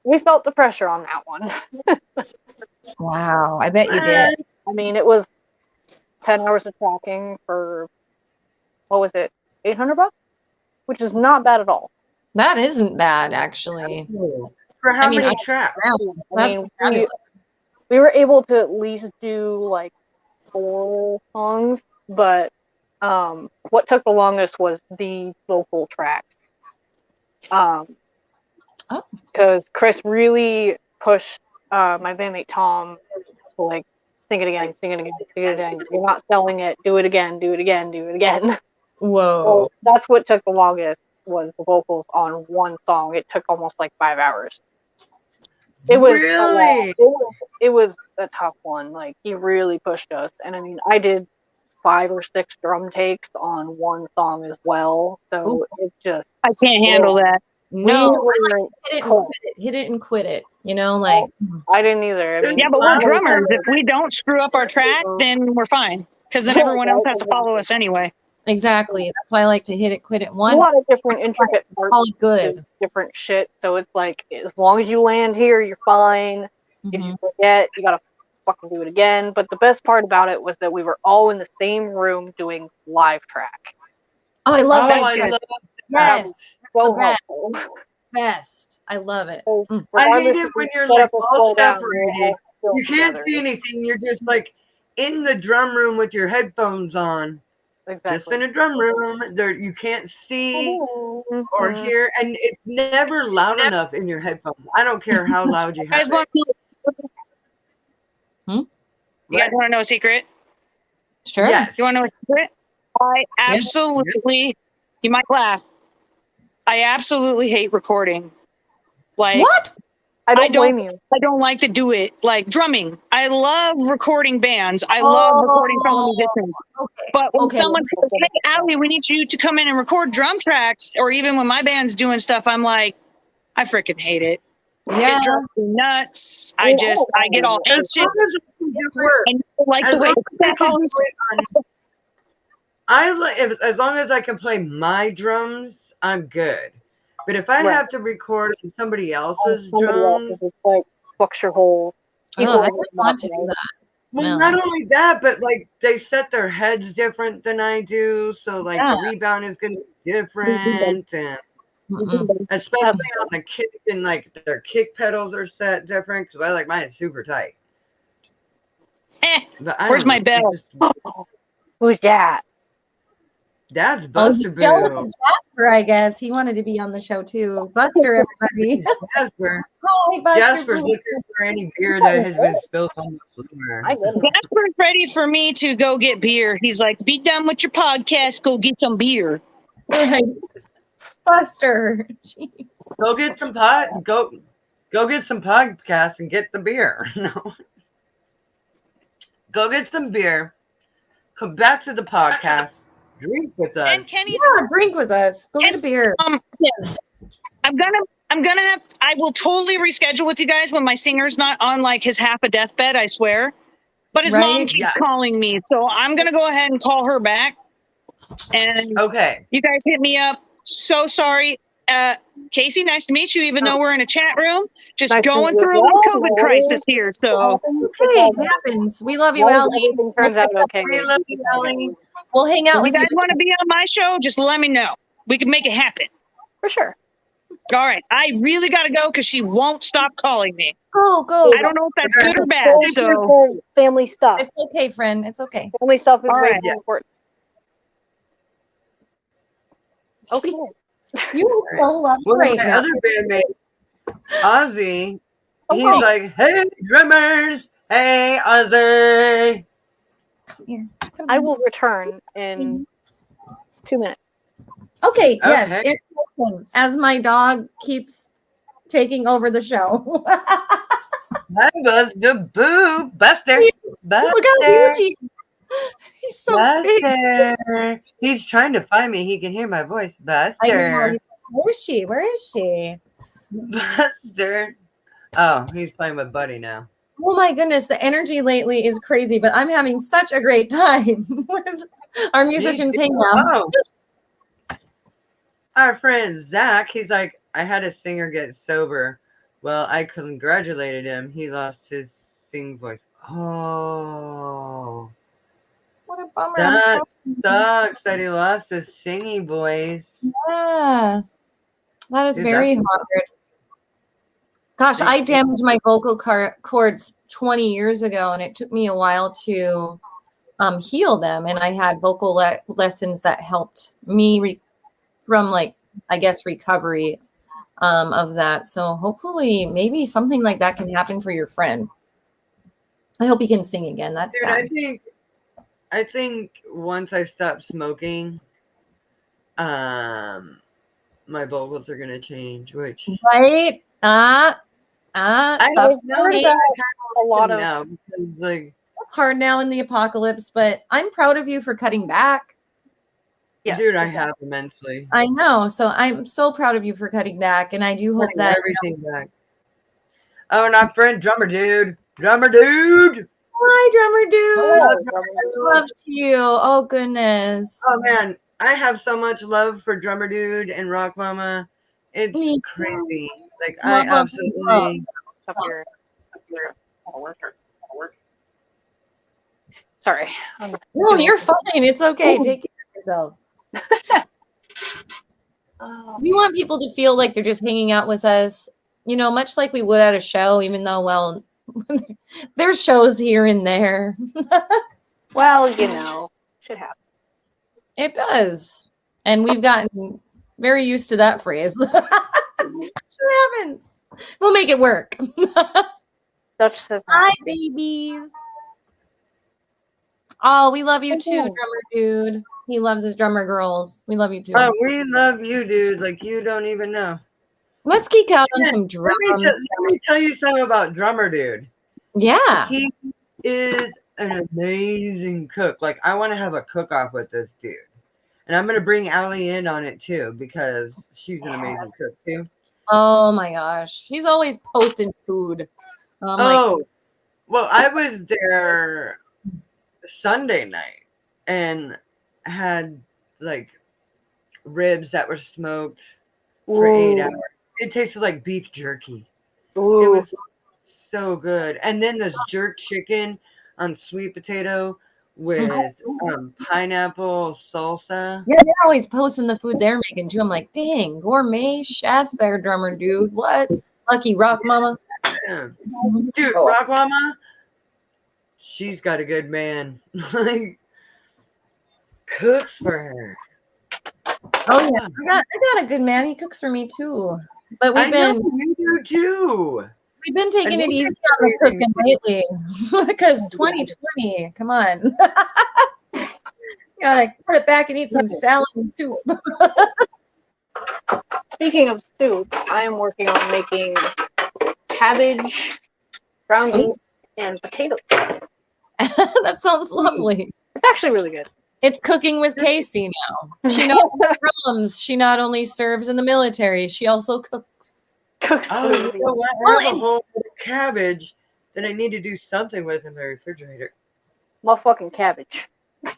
we felt the pressure on that one. Wow, I bet you did. I mean, it was 10 hours of tracking for, what was it, $800? Which is not bad at all. That isn't bad, actually. For how many tracks? We were able to at least do like 4 songs, but what took the longest was the vocal track. Because Chris really pushed my bandmate Tom to like sing it again. You're not selling it. Do it again. Whoa. So that's what took the longest, was the vocals on one song. It took almost like 5 hours. It was really? It was a tough one. Like, he really pushed us. And I mean, I did 5 or 6 drum takes on one song as well. So it just, I can't handle that. No, hit it and quit it. You know, like I didn't either. I mean, Yeah, but we're drummers. If we don't screw up our track, then we're fine. Because then everyone else has to follow us anyway. exactly. That's why I like to hit it, quit it once. a lot of different intricate parts, Call it good. different shit. So it's like, as long as you land here, you're fine. If you forget, you gotta fucking do it again. But the best part about it was that we were all in the same room doing live track. Oh, I love that. I love yes. So the helpful. Best. I love it. I hate it when you're like all separated. You can't see anything. anything. You're just like in the drum room with your headphones on. Exactly. Just in a drum room. There, you can't see or hear, and it's never loud enough in your headphones. I don't care how loud you have it. You guys want to know a secret? Sure. Yes. You want to know a secret? I absolutely, you might laugh, I absolutely hate recording. Like, what? I don't blame you. I don't like to do it. Like drumming. I love recording bands. I love recording fellow musicians. Okay. But when someone says, hey, Allie, we need you to come in and record drum tracks, or even when my band's doing stuff, I'm like, I freaking hate it. Yeah. It drives me nuts. I get all anxious. I like the way as long as I can play my drums, I'm good. But if I have to record somebody else's drums, it's like fucks your whole. I want to do that. Well, not only that, but like they set their heads different than I do, so like the rebound is going to be different, and especially on the kick, and like their kick pedals are set different because I like mine super tight. Where's my bell? Who's that? That's Buster. He's jealous of Jasper, I guess. He wanted to be on the show too. Buster, everybody. Jasper. Hi, Buster. Jasper's looking for any beer that has been spilled on the floor. Jasper's ready for me to go get beer. He's like, be done with your podcast. Go get some beer. Right. Buster. Jeez. Go get some Go get some podcasts and get the beer. No. Go get some beer. Come back to the podcast. Drink with us. And Kenny's drink with us. Go get a beer. Yes. I'm gonna have. I will totally reschedule with you guys when my singer's not on like his half a deathbed. I swear. But his mom keeps calling me, so I'm gonna go ahead and call her back. And you guys hit me up. So sorry, Casey. Nice to meet you. Even though we're in a chat room, just going through a little COVID crisis here. So it happens. We love you, Allie. Turns out okay. We love you, Allie. We'll hang out if with you guys want to be on my show, just let me know. We can make it happen. For sure. All right. I really got to go because she won't stop calling me. Go. I don't know if that's good or bad. So family stuff. It's okay, friend. It's okay. Family stuff is very important. Okay. You are so lovely right my now. other bandmate, Ozzy, he's like, hey, drummers. Hey, Ozzy. Come here. I will return in 2 minutes. Okay, yes. As my dog keeps taking over the show. That was the Boo Buster. Look how huge he is. He's so big. Buster. He's trying to find me. He can hear my voice. Buster. I know. He's like, where is she? Where is she? Buster. Oh, he's playing with Buddy now. Oh my goodness, the energy lately is crazy, but I'm having such a great time with our musicians hanging out. Oh. Our friend Zach, he's like, I had a singer get sober. Well, I congratulated him. He lost his singing voice. Oh. What a bummer. That sucks that he lost his singing voice. Yeah. That is very hard. Gosh, I damaged my vocal cords 20 years ago, and it took me a while to heal them. And I had vocal lessons that helped me from, like, I guess, recovery of that. So hopefully maybe something like that can happen for your friend. I hope he can sing again. That's Dude, sad. I think once I stop smoking, my vocals are gonna change, which right? I Stop know a lot of now because, like, it's hard now in the apocalypse, but I'm proud of you for cutting back. yes, dude, I have immensely. I know. So I'm so proud of you for cutting back, and I do hope that everything back. Oh, and our friend Drummer Dude. Drummer Dude. Hi, Drummer Dude. Hello, Much love to you. Oh goodness. Oh man, I have so much love for Drummer Dude and Rock Mama. It's Me crazy. Like Love, I love, absolutely. Sorry. No, you're fine. It's okay. Take care of yourself. We want people to feel like they're just hanging out with us, you know, much like we would at a show, even though, well, there's shows here and there. Well, you know, shit happens. It does. And we've gotten very used to that phrase. Sure happens. We'll make it work. Dutch says Hi, babies. Oh, we love you too, Drummer Dude. He loves his drummer girls. We love you too. Oh, we love you, dude. Like you don't even know. Let's geek out on some drums. Let me tell you something about Drummer Dude. Yeah. He is an amazing cook. Like I want to have a cook-off with this dude. And I'm going to bring Allie in on it too because she's an amazing cook too. Oh my gosh. She's always posting food. Well, I was there Sunday night and had like ribs that were smoked for 8 hours. It tasted like beef jerky. Ooh. It was so good. And then this jerk chicken on sweet potato with pineapple salsa. Yeah, they're always posting the food they're making too. I'm like, dang, gourmet chef there, Drummer Dude. What? Lucky Rock Mama. Yeah. Dude, Rock Mama, she's got a good man. Like, cooks for her. Oh yeah, I got a good man. He cooks for me too. But I know you do too. We've been taking it easy on the cooking lately because 2020. Come on, gotta put it back and eat some salad and soup. Speaking of soup, I am working on making cabbage, ground beef, and potato. That sounds lovely. It's actually really good. It's cooking with Casey now. She knows the drums. She not only serves in the military, she also cooks. Oh, you know what? I have a whole cabbage that I need to do something with in the refrigerator. Motherfucking cabbage.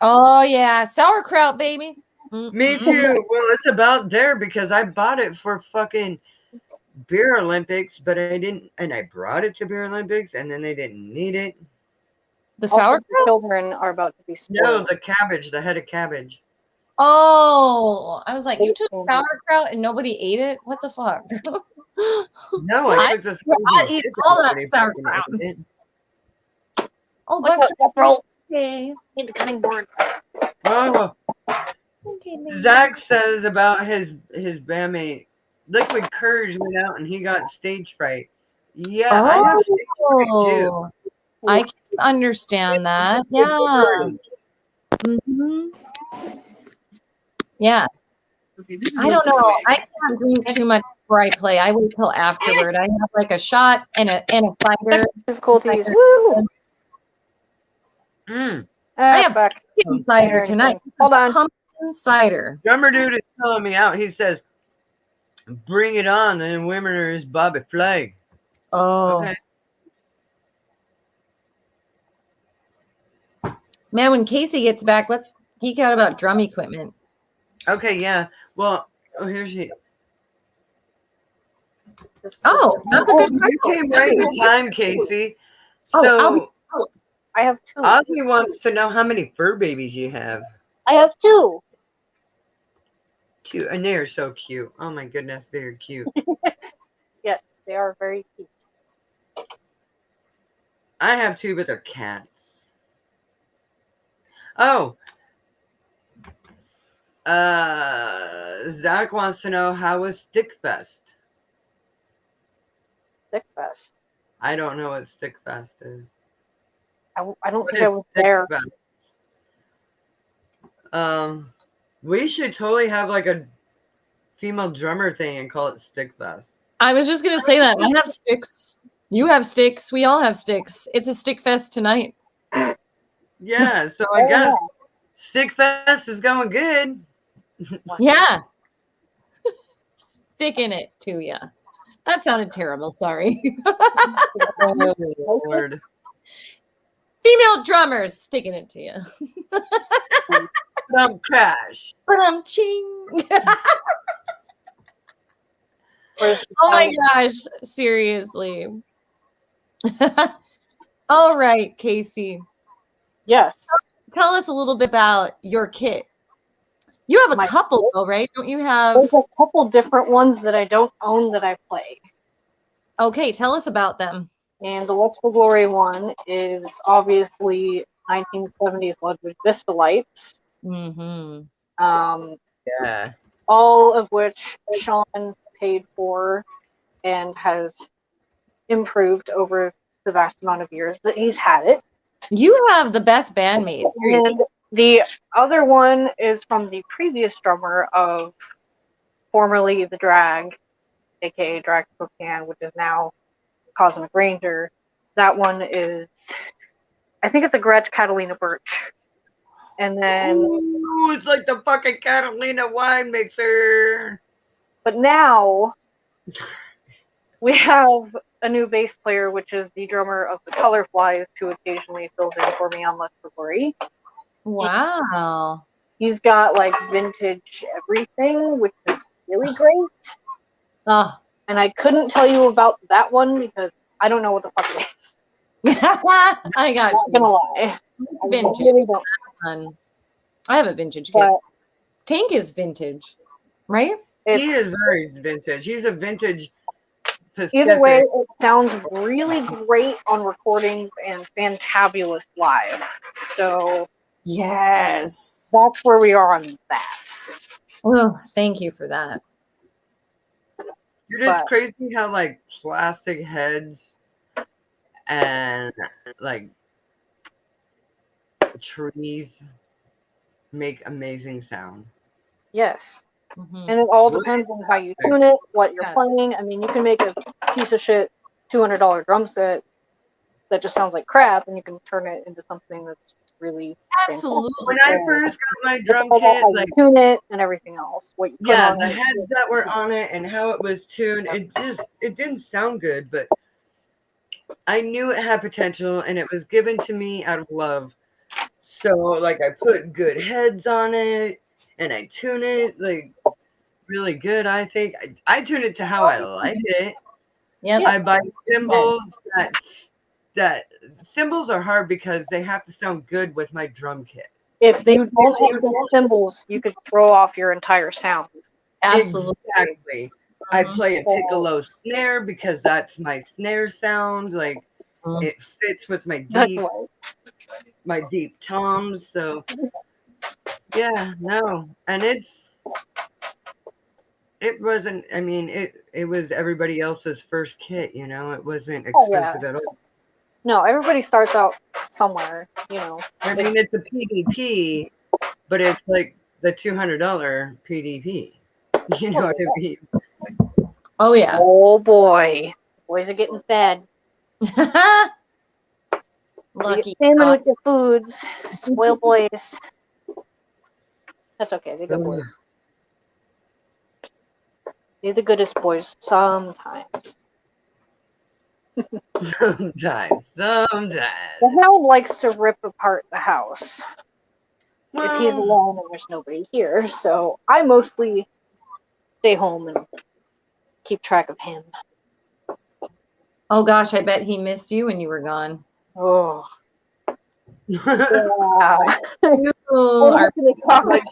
Oh yeah, sauerkraut, baby. Me too. Well, it's about there because I bought it for fucking Beer Olympics, but I didn't, and I brought it to Beer Olympics, and then they didn't need it. The sauerkraut? The children are about to be spoiled. No, the cabbage, the head of cabbage. Oh, I was like, you took sauerkraut and nobody ate it? What the fuck? No, I took this. I eat all that sauerkraut. Oh, Buster. Okay. Need the cutting board. Oh, Zach says about his bandmate, Liquid Courage went out and he got stage fright. Yeah, I have stage fright too. I can understand that. Yeah. Yeah. I don't know. I can't drink too much before I play. I wait till afterward. I have like a shot and a cider. Difficulties. Woo! I have back. pumpkin cider tonight. Hold on. Pumpkin cider. Drummer dude is telling me out. He says, "Bring it on," and the winner is Bobby Flay. Oh. Okay. Man, when Casey gets back, let's geek out about drum equipment. Okay, yeah. Well, here's you. Oh, that's a good You came right in time, Casey. Oh, So I have 2. Ozzy wants to know how many fur babies you have. I have 2. Cute, and they are so cute. Oh my goodness, they are cute. Yes, they are very cute. I have 2, but they're cats. Oh. Zach wants to know, how was Stickfest? Stickfest. I don't know what Stickfest is. I don't think I was there. We should totally have like a female drummer thing and call it Stickfest. I was just gonna say that. I have sticks. You have sticks. We all have sticks. It's a stick fest tonight. Yeah, so I guess Stickfest is going good. Yeah. Sticking it to you. That sounded terrible. Sorry. Oh, Lord. Female drummers sticking it to you. Some crash. But I'm ching. Oh my gosh, seriously. All right, Casey. Yes. Tell us a little bit about your kit. You have a couple though, right? Don't you have? There's a couple different ones that I don't own that I play. Okay, tell us about them. And the What's for Glory one is obviously 1970s Ludwig Vista lights. Mm-hmm. Yeah. All of which Sean paid for and has improved over the vast amount of years that he's had it. You have the best bandmates. And the other one is from the previous drummer of formerly the Drag, aka Drag Spokane, which is now Cosmic Ranger. That one is, I think it's a Gretsch Catalina Birch. And then Ooh, it's like the fucking Catalina wine mixer. But now we have a new bass player, which is the drummer of the Colorflies, who occasionally fills in for me on Less for Glory. Wow. He's got like vintage everything, which is really great. Oh. And I couldn't tell you about that one because I don't know what the fuck it is. I got you. I'm not gonna lie. It's vintage. Really don't. That's fun. I have a vintage kit. But Tank is vintage, right? He is very vintage. He's a vintage Pacific. Either way, it sounds really great on recordings and fantabulous live. So yes, that's where we are on that. Oh, thank you for that. It's crazy how like plastic heads and like trees make amazing sounds. Yes. Mm-hmm. And it all depends on how you tune it, what you're playing. I mean, you can make a piece of shit $200 drum set that just sounds like crap, and you can turn it into something that's really absolutely. Fantastic. When I first got my drum kit, how like you tune it and everything else. What you put on the it. heads that were on it and how it was tuned, it didn't sound good, but I knew it had potential and it was given to me out of love. So like I put good heads on it and I tune it like really good. I think I tune it to how I like it. Yep. I buy cymbals that cymbals are hard because they have to sound good with my drum kit. If you don't have the cymbals, you could throw off your entire sound. Absolutely. Exactly. I play a piccolo snare because that's my snare sound. Like it fits with my deep toms. So yeah, no. And it wasn't, I mean, it was everybody else's first kit, you know, it wasn't expensive at all. No, everybody starts out somewhere, you know. I mean, it's a PDP, but it's like the $200 PDP. You know what I mean? Oh, yeah. Oh, boy. Boys are getting fed. Lucky Salmon dog. with the foods. Spoiled boys. That's okay. They're good boys. They're the goodest boys sometimes. Sometimes. The hound likes to rip apart the house if he's Well, alone and there's nobody here. So I mostly stay home and keep track of him. Oh gosh, I bet he missed you when you were gone. Oh, yeah. You We're are not gonna talk about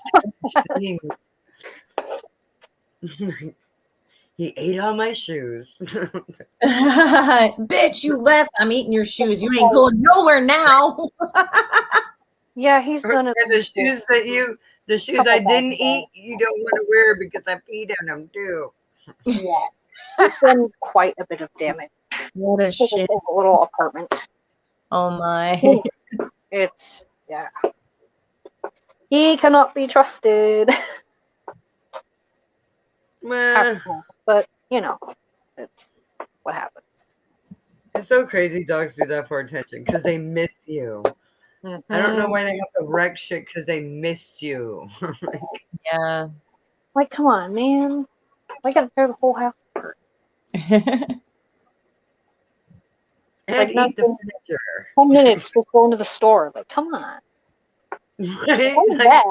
he ate all my shoes. bitch, you left. I'm eating your shoes. You ain't going nowhere now. Yeah, he's gonna. And the shoes I didn't eat, you don't want to wear because I peed in them too. Yeah, he's done quite a bit of damage. What a It's shit. a little apartment. Oh my. It's yeah. He cannot be trusted. Well, But you know, it's what happens. it's so crazy dogs do that for attention because they miss you. I don't know why they have to wreck shit because they miss you. Yeah. Like, come on, man. I gotta tear the whole house apart. And Like, eat the nothing. furniture. 10 minutes just going to the store. Like, come on. Right? Coming Like, back.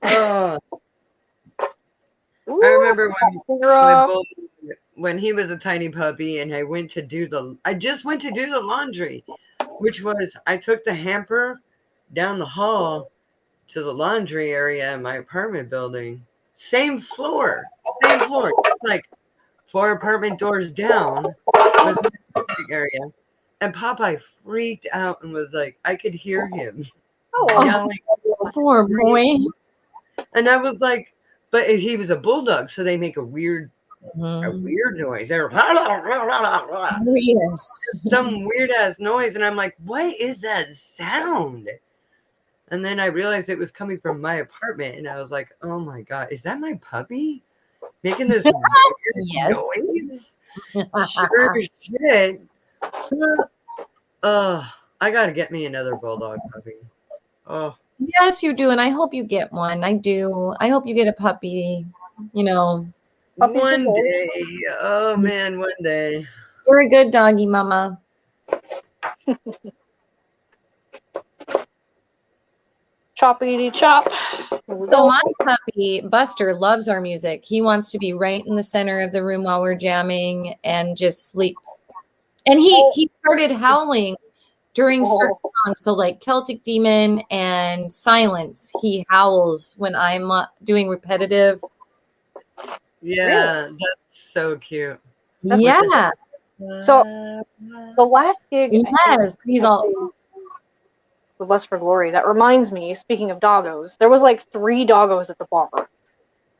oh, Ooh, I remember finger off. when he was a tiny puppy and I just went to do the laundry, which was I took the hamper down the hall to the laundry area in my apartment building. Same floor. Like 4 apartment doors down was my laundry area. And Popeye freaked out and was like, I could hear him Oh, yelling. Poor boy. And I was like, but he was a bulldog, so they make a weird Mhm. noise. They're Yes. some weird ass noise, and I'm like, what is that sound? And then I realized it was coming from my apartment, and I was like, oh my god, is that my puppy making this weird Yes. noise? Sure as shit. Oh, I gotta get me another bulldog puppy. Oh, Yes, you do. And I hope you get one. I do. I hope you get a puppy. You know, Puppies are one good. day. Oh man, one day. you're a good doggy mama. Choppity chop. So my puppy, Buster, loves our music. He wants to be right in the center of the room while we're jamming and just sleep. And he started howling during certain songs. So like Celtic Demon and Silence, he howls when I'm doing repetitive. Yeah, that's so cute. Yeah. So the last gig Yes. He's all with Lust for Glory. That reminds me, speaking of doggos, there was like 3 doggos at the bar.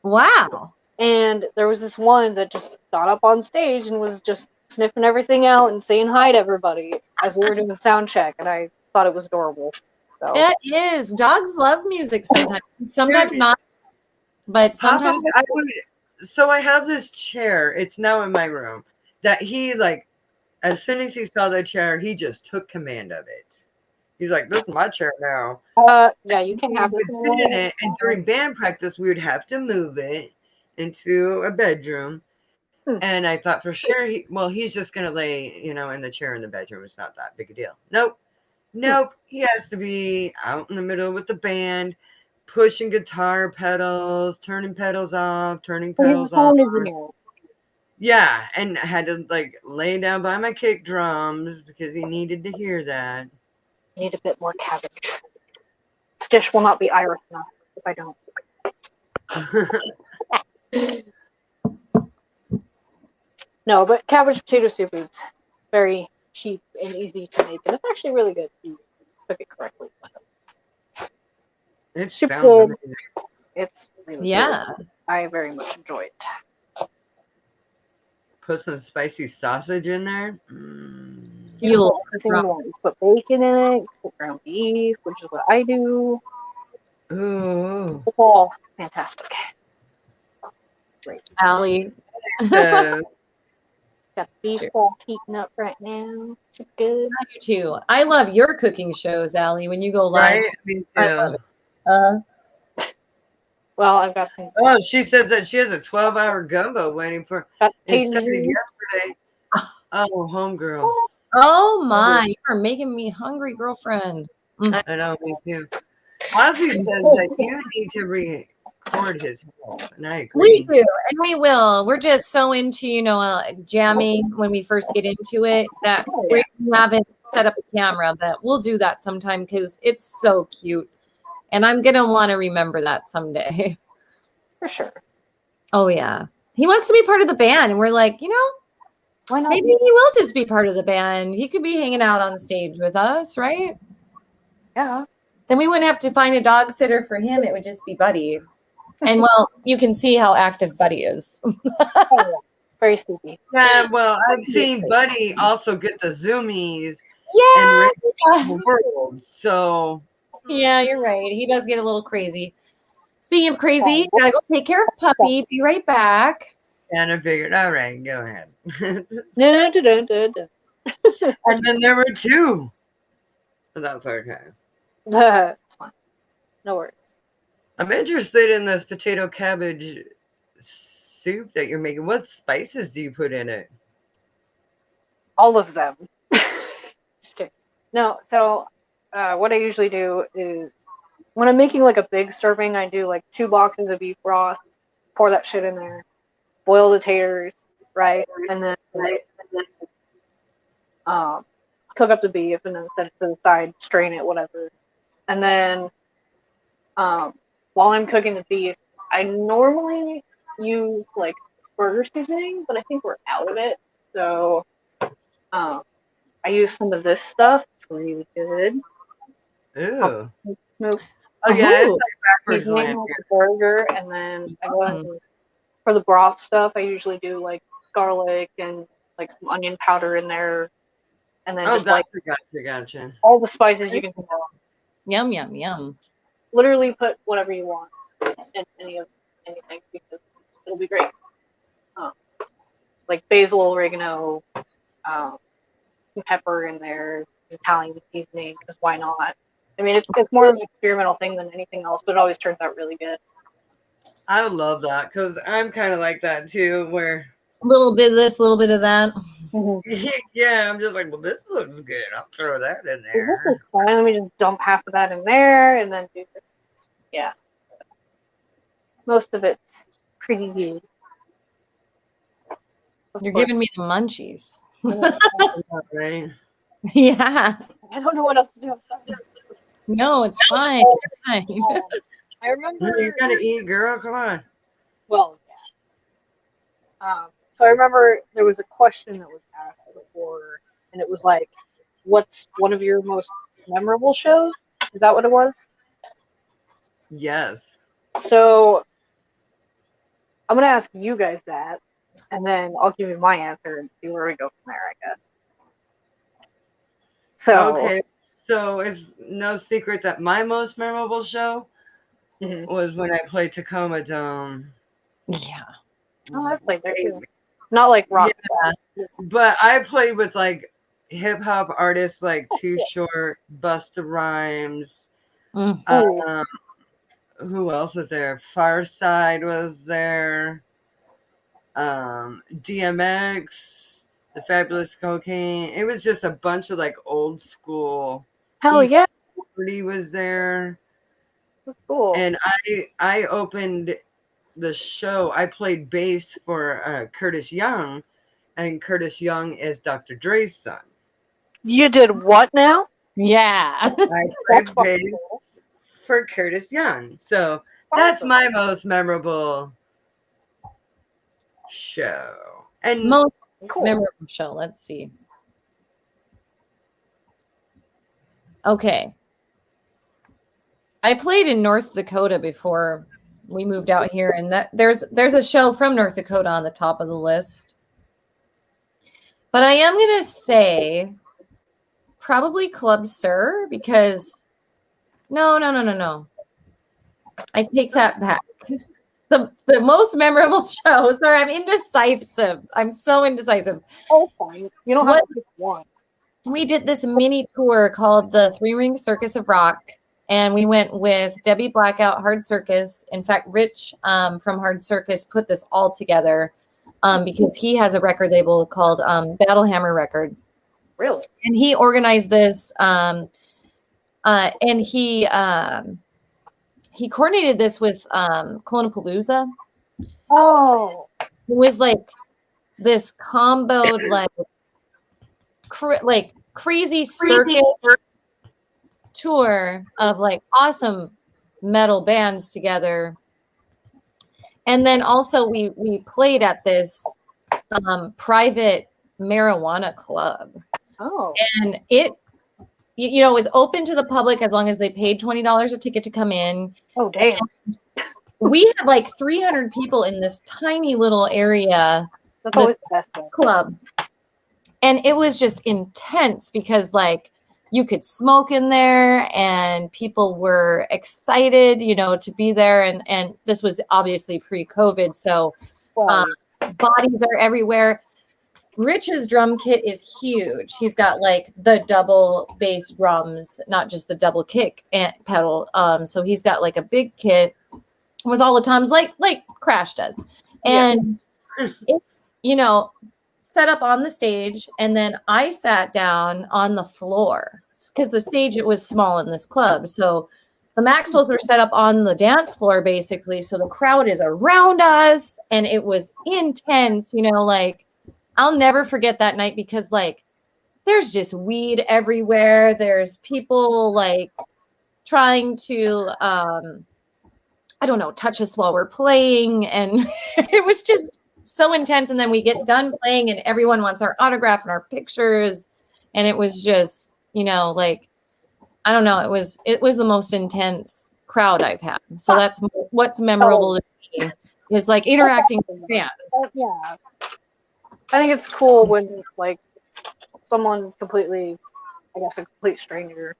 wow. And there was this one that just got up on stage and was just sniffing everything out and saying hi to everybody as we were doing the sound check, and I thought it was adorable. So. It is. Dogs love music sometimes. Sometimes not. But sometimes So I have this chair. It's now in my room. That he like, as soon as he saw the chair, he just took command of it. He's like, "This is my chair now." Yeah, you can have we this. would sit in it, and during band practice, we would have to move it into a bedroom. And I thought for sure, he's just gonna lay, in the chair in the bedroom. It's not that big a deal. Nope. He has to be out in the middle with the band, pushing guitar pedals, turning pedals off, turning pedals on. Yeah, and I had to like lay down by my kick drums because he needed to hear that. Need a bit more cabbage. This dish will not be Irish enough if I don't. No, but cabbage potato soup is very cheap and easy to make, and it's actually really good if you cook it correctly. It Super sounds good. amazing. It's really good. I very much enjoy it. Put some spicy sausage in there. fuel. Put bacon in it, put ground beef, which is what I do. Ooh. It's all fantastic. Great. Allie. Got beef all heating up right now. It's good. I do too. I love your cooking shows, Allie. When you go live, Right? Me I love too. it. Well, I've got some. Oh, she says that she has a 12-hour gumbo waiting for. Got It potatoes. started yesterday. Oh, homegirl. Oh my, you are making me hungry, girlfriend. I know, me too. Ozzy says that you need to record his home, and I agree. We do, and we will. We're just so into, jamming when we first get into it that we haven't set up a camera, but we'll do that sometime because it's so cute. And I'm going to want to remember that someday. For sure. Oh, yeah. He wants to be part of the band. And we're like, Why not? maybe he will just be part of the band. He could be hanging out on stage with us, right? Yeah. Then we wouldn't have to find a dog sitter for him. It would just be Buddy. And, well, you can see how active Buddy is. Oh, yeah. Very sleepy. Yeah, well, I've seen Buddy also get the zoomies Yeah. and the world. So Yeah, you're right. He does get a little crazy. Speaking of crazy, gotta go take care of puppy. Be right back. and I figured, all right, go ahead. No. And then there were two. But that's okay. It's fine. No worries. I'm interested in this potato cabbage soup that you're making. What spices do you put in it? All of them. Just kidding. No, so what I usually do is when I'm making like a big serving, I do like 2 boxes of beef broth, pour that shit in there, boil the taters, right? And then cook up the beef and then set it to the side, strain it, whatever. And then while I'm cooking the beef, I normally use like burger seasoning, but I think we're out of it. So I use some of this stuff. It's really good. Ooh. Smoke Oh, yeah, it's Ooh. like backwards seasoning land. with the burger, and then I go ahead and, for the broth stuff, I usually do like garlic and like some onion powder in there, and then just like Gotcha. all the spices you can think of. Yum, yum, yum. Literally put whatever you want in anything because it'll be great. Like basil, oregano, some pepper in there, Italian seasoning, because why not? I mean, it's more of an experimental thing than anything else, but it always turns out really good. I love that because I'm kind of like that too, where A little bit of this, a little bit of that. yeah, I'm just like, well, this looks good. I'll throw that in there. This is fine. Let me just dump half of that in there and then do this. Yeah. Most of it's pretty good. You're giving me the munchies. Right? Yeah. I don't know what else to do. No, it's fine. It's fine. I remember. You gotta eat, girl. Come on. Well, yeah. So I remember there was a question that was asked before, and it was like, "What's one of your most memorable shows?" Is that what it was? Yes. So I'm gonna ask you guys that, and then I'll give you my answer and see where we go from there, I guess. So Okay. So it's no secret that my most memorable show was when I played Tacoma Dome. Yeah. Oh, I played there too. Not like rock. Yeah, but I played with like hip hop artists like Too Short, Busta Rhymes. Who else was there? Farside was there. DMX, The Fabulous Cocaine. It was just a bunch of like old school. Hell yeah. He was there. That's cool. And I opened the show. I played bass for Curtis Young, and Curtis Young is Dr. Dre's son. You did what now? Yeah. I played bass for Curtis Young. So that's my most memorable show. And most memorable show. Let's see. Okay. I played in North Dakota before we moved out here, and that there's a show from North Dakota on the top of the list. But I am gonna say probably Club Sir, because no. I take that back. the most memorable show. Sorry, I'm indecisive. I'm so indecisive. Oh, fine. You don't have to pick one. We did this mini tour called the Three Ring Circus of Rock, and we went with Debbie Blackout, Hard Circus. In fact, Rich from Hard Circus put this all together because he has a record label called Battle Hammer Record. Really? And he organized this, and he coordinated this with Clonapalooza. Oh. It was like this comboed like crazy circus tour of like awesome metal bands together. And then also we played at this private marijuana club. Oh. And it was open to the public as long as they paid $20 a ticket to come in. Oh, damn. And we had like 300 people in this tiny little area. That's always the best club. And it was just intense because like you could smoke in there and people were excited, to be there. And this was obviously pre-COVID. So bodies are everywhere. Rich's drum kit is huge. He's got like the double bass drums, not just the double kick and pedal. So he's got like a big kit with all the toms like Crash does. And it's, set up on the stage, and then I sat down on the floor because the stage, it was small in this club. So the Maxwells were set up on the dance floor basically. So the crowd is around us, and it was intense, like I'll never forget that night because like there's just weed everywhere. There's people like trying to I don't know, touch us while we're playing, and it was just so intense. And then we get done playing and everyone wants our autograph and our pictures. And it was just, like, I don't know. It was the most intense crowd I've had. So that's what's memorable to me is like interacting with fans. Yeah. I think it's cool when like someone completely, I guess a complete stranger,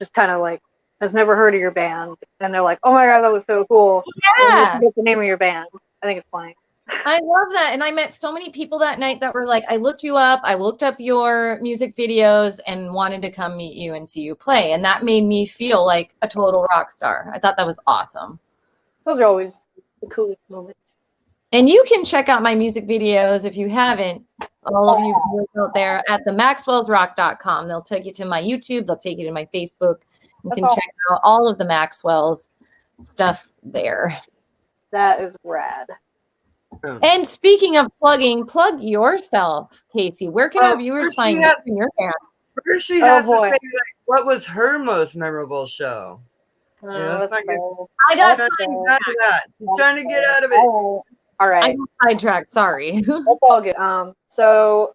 just kind of like has never heard of your band and they're like, oh my God, that was so cool. Yeah. Get the name of your band. I think it's funny. I love that. And I met so many people that night that were like, I looked you up. I looked up your music videos and wanted to come meet you and see you play. And that made me feel like a total rock star. I thought that was awesome. Those are always the coolest moments. And you can check out my music videos if you haven't. All of you out there at themaxwellsrock.com. They'll take you to my YouTube. They'll take you to my Facebook. You can check out all of the Maxwell's stuff there. That is rad. And speaking of plugging, plug yourself, Casey. Where can our viewers find you in your band? First, she has to say, like, what was her most memorable show? I got sidetracked. She's trying to get out of it. All right. I got sidetracked. Sorry. That's all good. So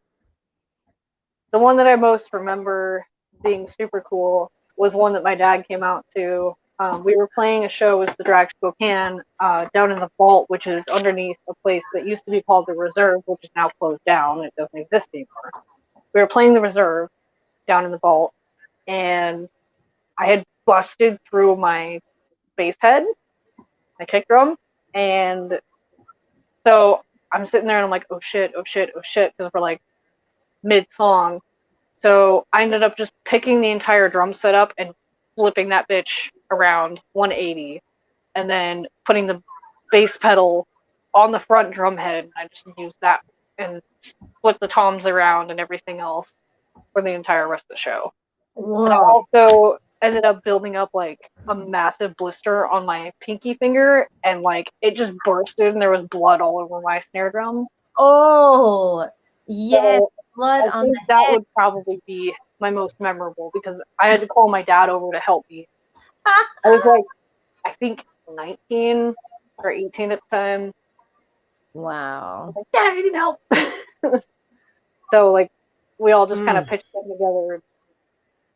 the one that I most remember being super cool was one that my dad came out to. We were playing a show with the Drag Spokane down in the vault, which is underneath a place that used to be called the Reserve, which is now closed down. It doesn't exist anymore. We were playing the Reserve down in the vault, and I had busted through my bass head, my kick drum, and so I'm sitting there and I'm like, oh shit, because we're like mid-song. So I ended up just picking the entire drum set up and flipping that bitch around 180 and then putting the bass pedal on the front drum head. I just used that and flipped the toms around and everything else for the entire rest of the show. Wow. And I also ended up building up like a massive blister on my pinky finger, and like it just bursted and there was blood all over my snare drum. Oh, yes, so blood on the that head. Would probably be my most memorable because I had to call my dad over to help me. I was like, I think 19 or 18 at the time. Wow. I was like, Dad, I need help. So like we all just kind of pitched them together,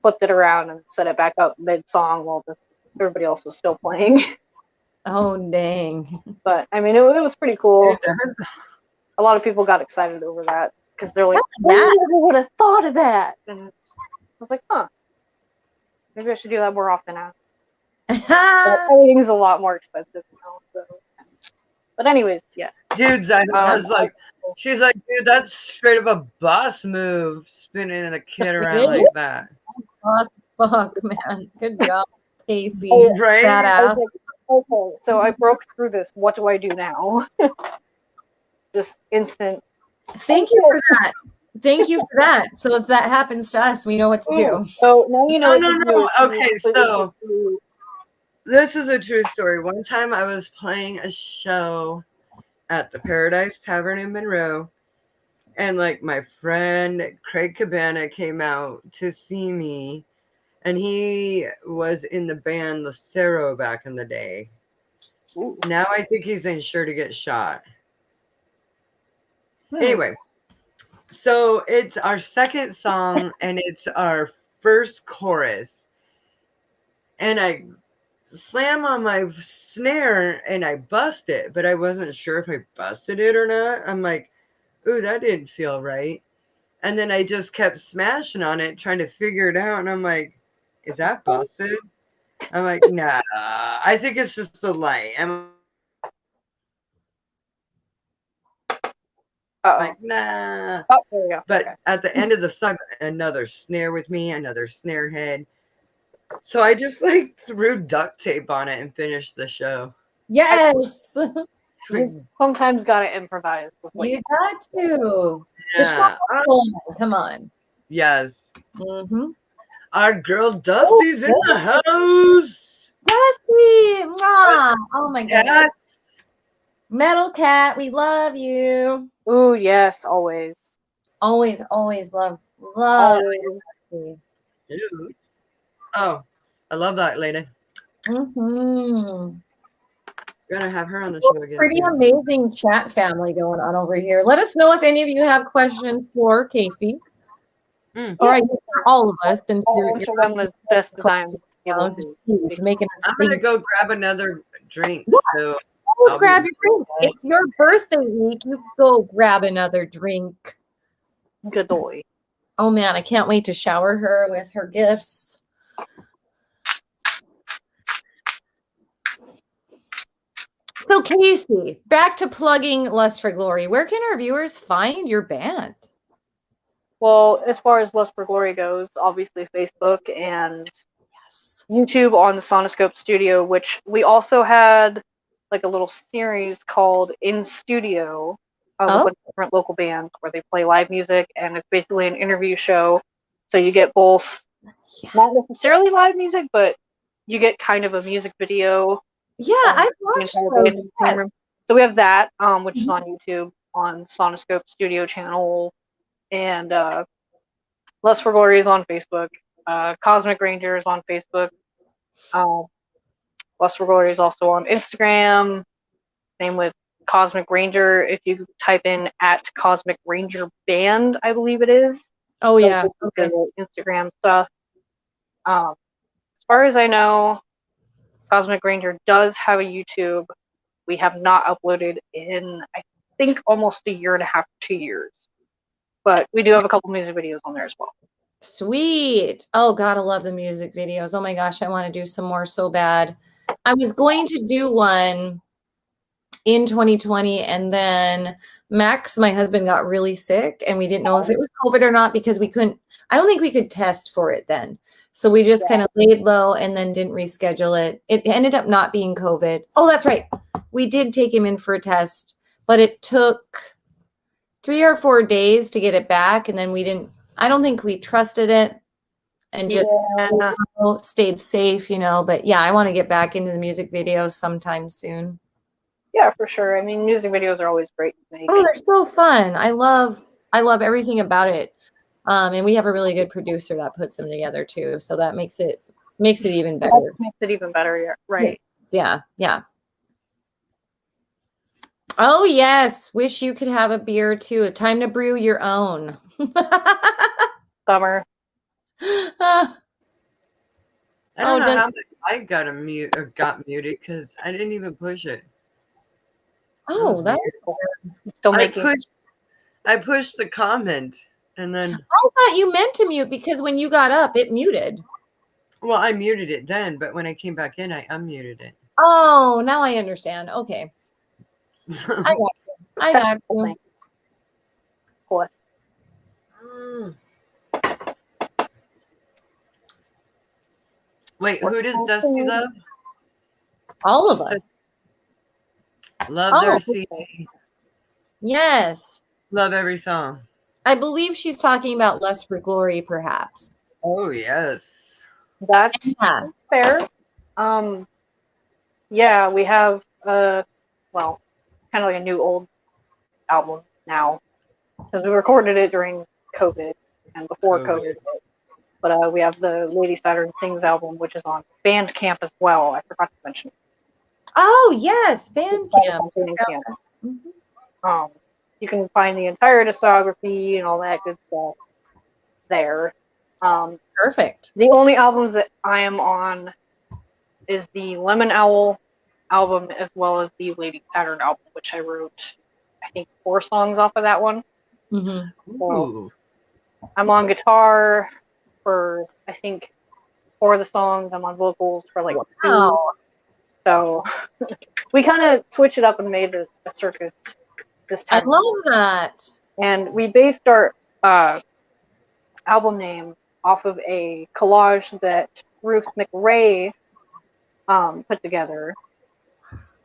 flipped it around, and set it back up mid-song while everybody else was still playing. Oh, dang. But I mean, it was pretty cool. A lot of people got excited over that because they're like, who would have thought of that? And I was like, huh, maybe I should do that more often now. But everything's a lot more expensive now, so But anyways, yeah. Dudes, I was like, she's like, dude, that's straight up a boss move, spinning a kid around like that. Awesome. Fuck, man. Good job, Casey. Right? Badass. Okay, so I broke through this. What do I do now? Just instant. Thank you for that. Thank you for that. So if that happens to us, we know what to do. So now you know. No. Okay, so this is a true story. One time I was playing a show at the Paradise Tavern in Monroe, and like my friend Craig Cabana came out to see me, and he was in the band Lucero back in the day. Ooh. Now I think he's in Sure to Get Shot. Anyway, so it's our second song and it's our first chorus. And I slam on my snare and I bust it, but I wasn't sure if I busted it or not. I'm like, ooh, that didn't feel right. And then I just kept smashing on it, trying to figure it out. And I'm like, is that busted? I'm like, nah, I think it's just the light. I'm like, nah. Oh, there we go. But at the end of the song, another snare with me, another snare head. So I just like threw duct tape on it and finished the show. Yes. You sometimes gotta improvise. You got to. Yeah. Come on. Yes. Mm-hmm. Our girl Dusty's in the house. Dusty. Mwah. Oh my God. Yeah. Metal Cat, we love you. Ooh, yes, always. Always love Dusty. Dude. Oh, I love that lady. Mm-hmm. Gonna have her on the show again. Pretty amazing chat family going on over here. Let us know if any of you have questions for Casey. Or I guess for all of us. Since I'll answer them as best as I'm able to. I'm gonna go grab another drink. So I'll grab your drink. It's your birthday week. You go grab another drink. Good boy. Oh man, I can't wait to shower her with her gifts. So Casey, back to plugging Lust for Glory. Where can our viewers find your band? Well, as far as Lust for Glory goes, obviously Facebook and YouTube on the Sonoscope Studio, which we also had like a little series called In Studio of a bunch of different local bands where they play live music, and it's basically an interview show. So you get both, not necessarily live music, but you get kind of a music video. Yeah, I've watched those. Yes. So we have that, which is on YouTube on Sonoscope Studio channel, and Lust for Glory is on Facebook. Cosmic Ranger is on Facebook. Lust for Glory is also on Instagram. Same with Cosmic Ranger. If you type in at Cosmic Ranger Band, I believe it is. Oh yeah. Okay. Instagram stuff. As far as I know, Cosmic Ranger does have a YouTube. We have not uploaded in, I think, almost a year and a half, 2 years. But we do have a couple music videos on there as well. Sweet. Oh, God, I love the music videos. Oh, my gosh, I want to do some more so bad. I was going to do one in 2020, and then Max, my husband, got really sick, and we didn't know if it was COVID or not because we couldn't, I don't think we could test for it then. So we just kind of laid low and then didn't reschedule it. It ended up not being COVID. Oh, that's right. We did take him in for a test, but it took 3 or 4 days to get it back. And then I don't think we trusted it and just stayed safe, But yeah, I want to get back into the music videos sometime soon. Yeah, for sure. I mean, music videos are always great to make. Oh, they're so fun. I love everything about it. And we have a really good producer that puts them together too. So that makes it even better. That makes it even better, yeah. Right. Yeah. Oh yes. Wish you could have a beer too. Time to brew your own. Bummer. I don't know how I got muted because I didn't even push it. Oh, that's still making. I pushed the comment. And then I thought you meant to mute because when you got up, it muted. Well, I muted it then, but when I came back in, I unmuted it. Oh, now I understand. Okay. I got you. I got you. Thing. Of course. Wait, who does Dusty love? All of us. Love their CD. Yes. Love every song. I believe she's talking about Lust for Glory, perhaps. Oh, yes. That's fair. Yeah, we have well, kind of like a new old album now because we recorded it during COVID and before COVID. But we have the Lady Saturn Sings album, which is on Bandcamp as well. I forgot to mention. Oh yes, Bandcamp. Mm-hmm. You can find the entire discography and all that good stuff there. Perfect. The only albums that I am on is the Lemon Owl album as well as the Lady Saturn album, which I wrote, I think, 4 songs off of that one. Mm-hmm. So I'm on guitar for, I think, 4 of the songs. I'm on vocals for like 2. So we kind of switched it up and made a circus this time. I love that. And we based our album name off of a collage that Ruth McRae put together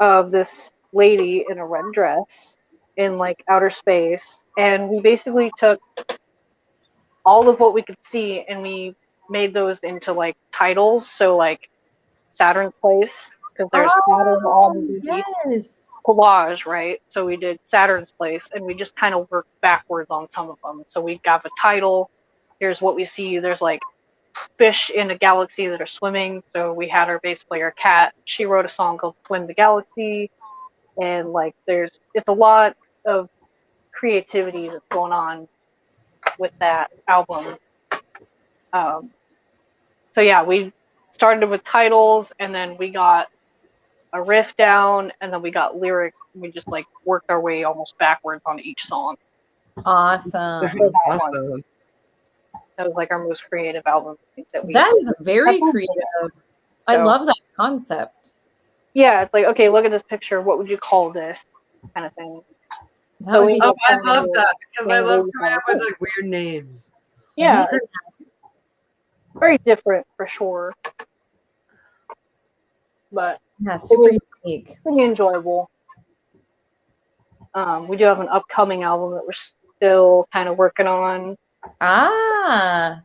of this lady in a red dress in like outer space, and we basically took all of what we could see and we made those into like titles. So like Saturn's Place, because there's Saturn on the collage, right? So we did Saturn's Place, and we just kind of worked backwards on some of them. So we got the title. Here's what we see. There's like fish in a galaxy that are swimming. So we had our bass player Kat. She wrote a song called "Swim the Galaxy," and like it's a lot of creativity that's going on with that album. So yeah, we started with titles, and then we got a riff down, and then we got lyrics. We just like worked our way almost backwards on each song. Awesome. Awesome. That was like our most creative album. That is very creative. I love that concept. Yeah, it's like, okay, look at this picture. What would you call this? Kind of thing. I love that because I love coming up with like weird names. Yeah. Very different for sure. But yeah, super unique. Pretty enjoyable. We do have an upcoming album that we're still kind of working on. Tell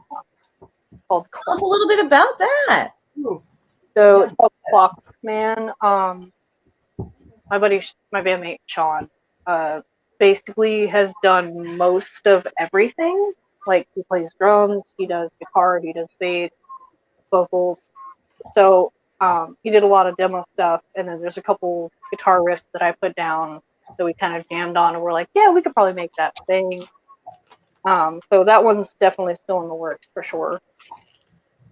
us a little bit about that. So it's called Clockman. My bandmate Sean, basically has done most of everything. Like he plays drums, he does guitar, he does bass, vocals. So he did a lot of demo stuff, and then there's a couple guitar riffs that I put down. So we kind of jammed on, and we're like, yeah, we could probably make that thing. So that one's definitely still in the works for sure.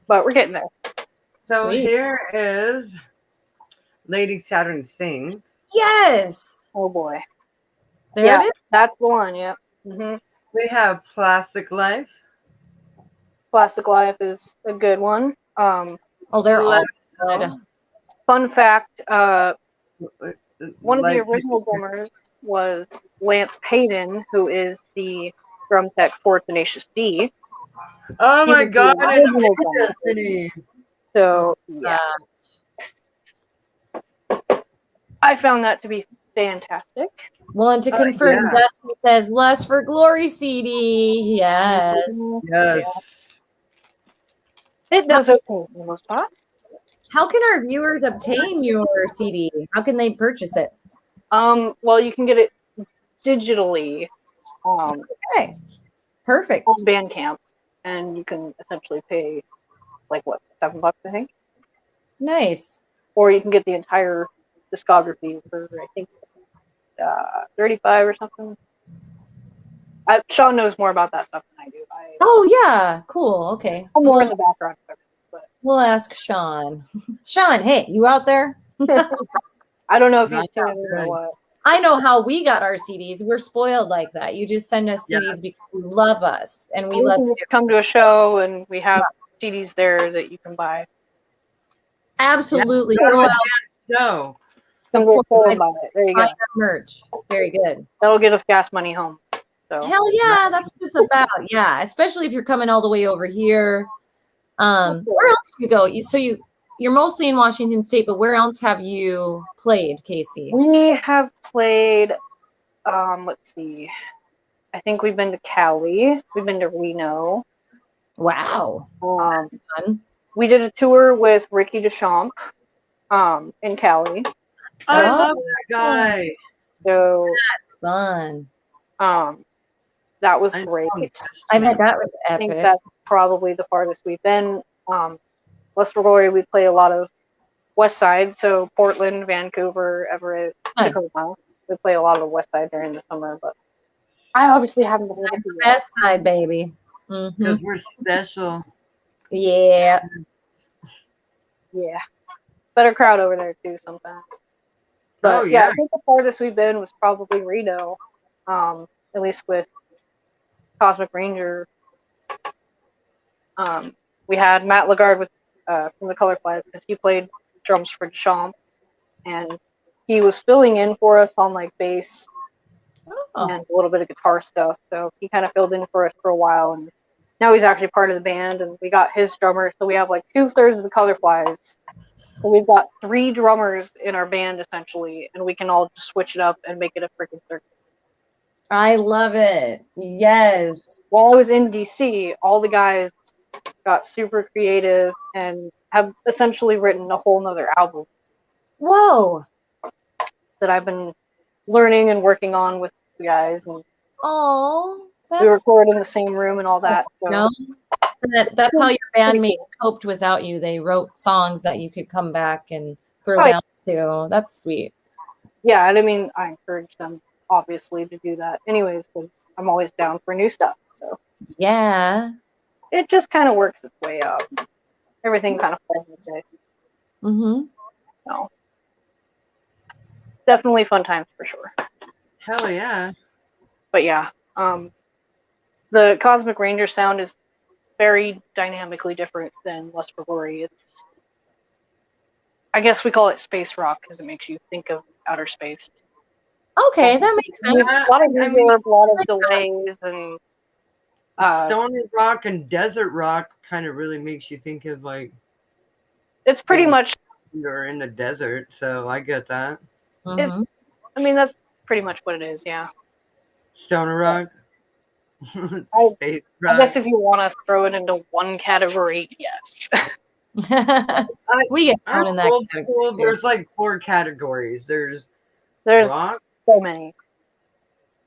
But we're getting there. So here is Lady Saturn Sings. Yes. Oh boy. There it is. That's the one. Yeah. Mm-hmm. We have Plastic Life. Plastic Life is a good one. They're all good. Fun fact: one of the original drummers was Lance Payton, who is the drum tech for Tenacious D. Oh my God! It's Destiny. So yeah, I found that to be fantastic. Well, and to confirm, Dusty says "Lust for Glory" CD. Yes. Yes. It does okay for the most part. How can our viewers obtain your CD? How can they purchase it? Well, you can get it digitally. Okay. Perfect. On Bandcamp, and you can essentially pay like what, $7, I think. Nice. Or you can get the entire discography for I think $35 or something. Sean knows more about that stuff than I do. Oh yeah, cool. Okay. I'm more in the background. But we'll ask Sean. Sean, hey, you out there? I don't know if he's tuning in or what. I know how we got our CDs. We're spoiled like that. You just send us CDs because you love us, and we love you. Come to a show, and we have CDs there that you can buy. Absolutely. Yeah. Support buy it. There you go. merch. Very good. That'll get us gas money home. So. Hell yeah, that's what it's about. Yeah, especially if you're coming all the way over here. Where else do you go? You're mostly in Washington State, but where else have you played, Casey? We have played. Let's see. I think we've been to Cali. We've been to Reno. Wow. Fun. We did a tour with Ricky Deschamps in Cali. I love that guy. So that's fun. That was great. I bet that was epic. I think that's probably the farthest we've been. West Glory, we play a lot of West Side, so Portland, Vancouver, Everett, Tacoma. We play a lot of the West Side during the summer, but I obviously haven't been able to do the West Side, baby. Because we're special. Yeah. Yeah. Better crowd over there too sometimes. But I think the farthest we've been was probably Reno. At least with Cosmic Ranger. We had Matt Lagarde with from the Color Flies because he played drums for Deschamps, and he was filling in for us on like bass and a little bit of guitar stuff. So he kind of filled in for us for a while, and now he's actually part of the band. And we got his drummer, so we have like 2/3 of the Color Flies. So we've got 3 drummers in our band essentially, and we can all just switch it up and make it a freaking circus. I love it. Yes. While I was in DC, all the guys got super creative and have essentially written a whole nother album. Whoa. That I've been learning and working on with the guys. And we record in the same room and all that. So. No, that's how your bandmates coped without you. They wrote songs that you could come back and throw down to. That's sweet. Yeah, and I mean, I encourage them obviously to do that anyways, because I'm always down for new stuff. So yeah, it just kind of works its way out. Everything kind of falls into place. So definitely fun times for sure. Hell yeah. But yeah, the Cosmic Ranger sound is very dynamically different than Lust for Glory. It's, I guess we call it space rock because it makes you think of outer space. Okay, that makes sense. A lot of reverb, a lot of delays, and Stony rock and desert rock kind of really makes you think of like. It's pretty much. You're in the desert, so I get that. I mean, that's pretty much what it is. Yeah. Stoner rock. I guess if you want to throw it into one category, yes. We get thrown in that category. There's like 4 categories. There's rock. So many.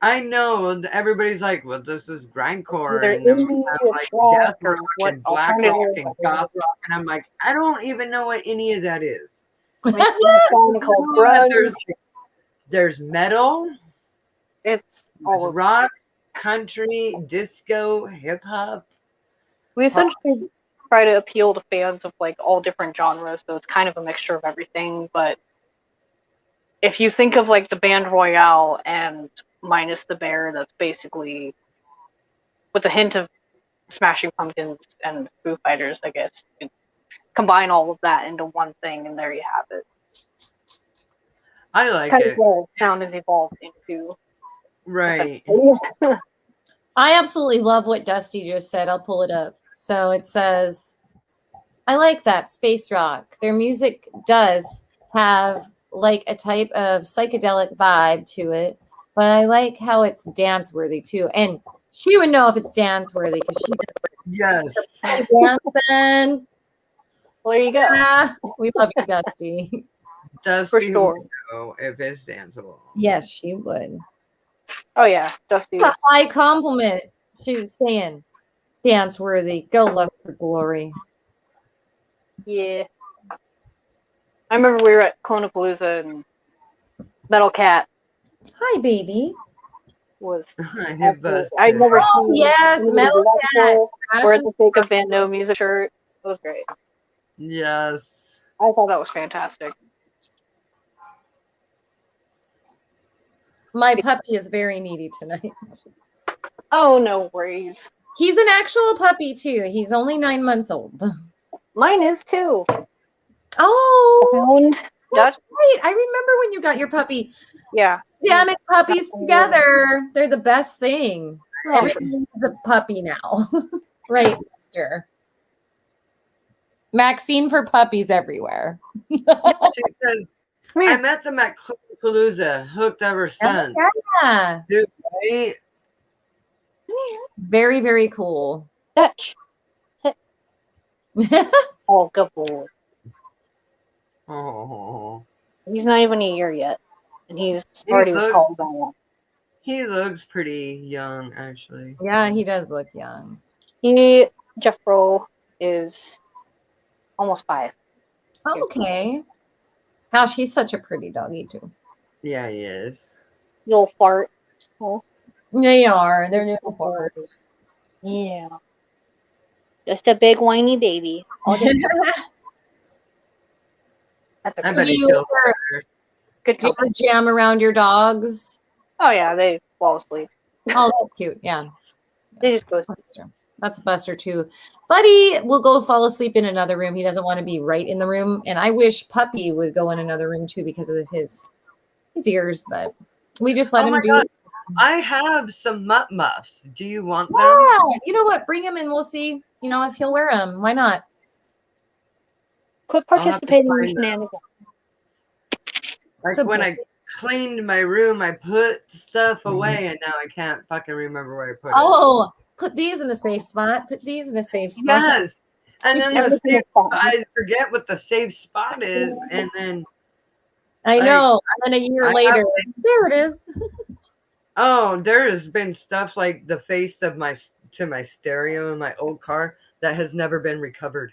I know. Everybody's like, well, this is grindcore. Either And then we indie, have like rock, death rock and black rock and goth rock. And I'm like, I don't even know what any of that is. There's metal. It's all rock, country, disco, hip hop. We essentially try to appeal to fans of like all different genres, so it's kind of a mixture of everything. But if you think of like the band Royale and minus the bear, that's basically with a hint of Smashing Pumpkins and Foo Fighters, I guess. You can combine all of that into one thing, and there you have it. I like kind it. Of what sound has evolved into. Right. I absolutely love what Dusty just said. I'll pull it up. So it says, I like that space rock. Their music does have like a type of psychedelic vibe to it, but I like how it's dance worthy too. And she would know if it's dance worthy because she does. Yes. Dancing. Well, there you go. Yeah, we love you, Dusty. Dusty for sure. would know if it's danceable. Yes, she would. Oh yeah, Dusty. A high compliment. She's saying dance worthy. Go Lust for Glory. Yeah. I remember we were at Clonapalooza and Metal Cat. Hi, baby. Was I'd never seen. Oh yes, Metal Cat. We're at the Fake of Band No Music shirt. It was great. Yes. I thought that was fantastic. My puppy is very needy tonight. Oh, no worries. He's an actual puppy too. He's only 9 months old. Mine is too. Oh, Hound. That's right. I remember when you got your puppy. Yeah. Damn it, puppies together. They're the best thing. Oh. Everyone needs a puppy now. Right, sister. Maxine for puppies everywhere. She says, I met them at Palooza, hooked ever since. Yeah. Dude, right? Very, very cool. Dutch. Oh, good boy. Oh. He's not even a year yet, and he's already was called on. He looks pretty young, actually. Yeah, he does look young. Jeffro is almost 5. Okay. Gosh, he's such a pretty doggy too. Yeah, he is. Little fart. Oh. They are. They're little farts. Yeah. Just a big whiny baby. I bet he feels better. Do you ever jam around your dogs? Oh yeah, they fall asleep. Oh, that's cute. Yeah. They just go. That's Buster too. Buddy will go fall asleep in another room. He doesn't want to be right in the room. And I wish Puppy would go in another room too because of his ears, but we just let him do it. I have some muffs. Do you want them? Yeah, you know what? Bring him and we'll see, if he'll wear them. Why not? Quit participating in shenanigans. Like when I cleaned my room, I put stuff away and now I can't fucking remember where I put it. Oh, put these in a safe spot. Put these in a safe spot. Yes. And then the safe spot, I forget what the safe spot is, and then I know. And then a year later, there it is. Oh, there has been stuff like the face of my stereo in my old car that has never been recovered.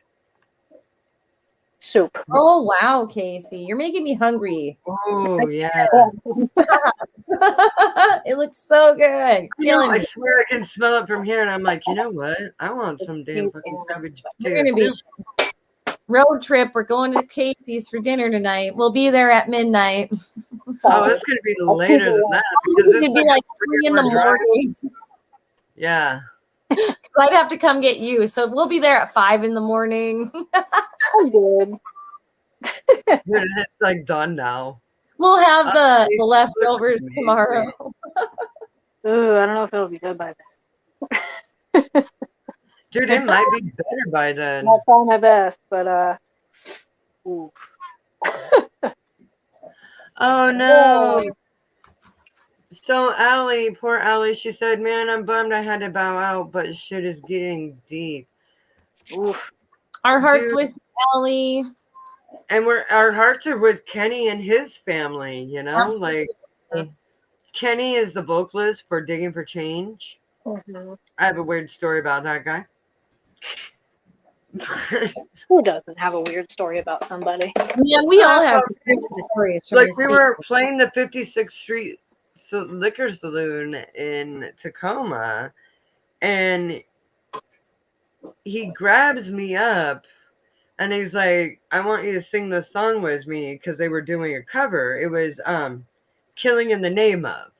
Soup. Oh wow, Casey, you're making me hungry. Oh yeah. It looks so good. I swear I can smell it from here, and I'm like, you know what? I want some damn fucking cabbage. We're gonna be road trip. We're going to Casey's for dinner tonight. We'll be there at midnight. Oh, it's gonna be later than that. It's gonna be like 3 in the morning. Yeah. Because I'd have to come get you. So we'll be there at 5 in the morning. Oh, good. It's like done now. We'll have the leftovers tomorrow. Ooh, I don't know if it'll be good by then. Dude, it might be better by then. I'll try my best, but ooh. Oh no. So Allie, poor Allie, she said, man, I'm bummed I had to bow out, but shit is getting deep. Oof. Our hearts with Allie. And our hearts are with Kenny and his family, Absolutely. Like Kenny is the vocalist for Digging for Change. Mm-hmm. I have a weird story about that guy. Who doesn't have a weird story about somebody? Yeah, we all have stories. Like we were playing the 56th Street Liquor Saloon in Tacoma, and he grabs me up and he's like, I want you to sing this song with me, because they were doing a cover. It was Killing in the Name of.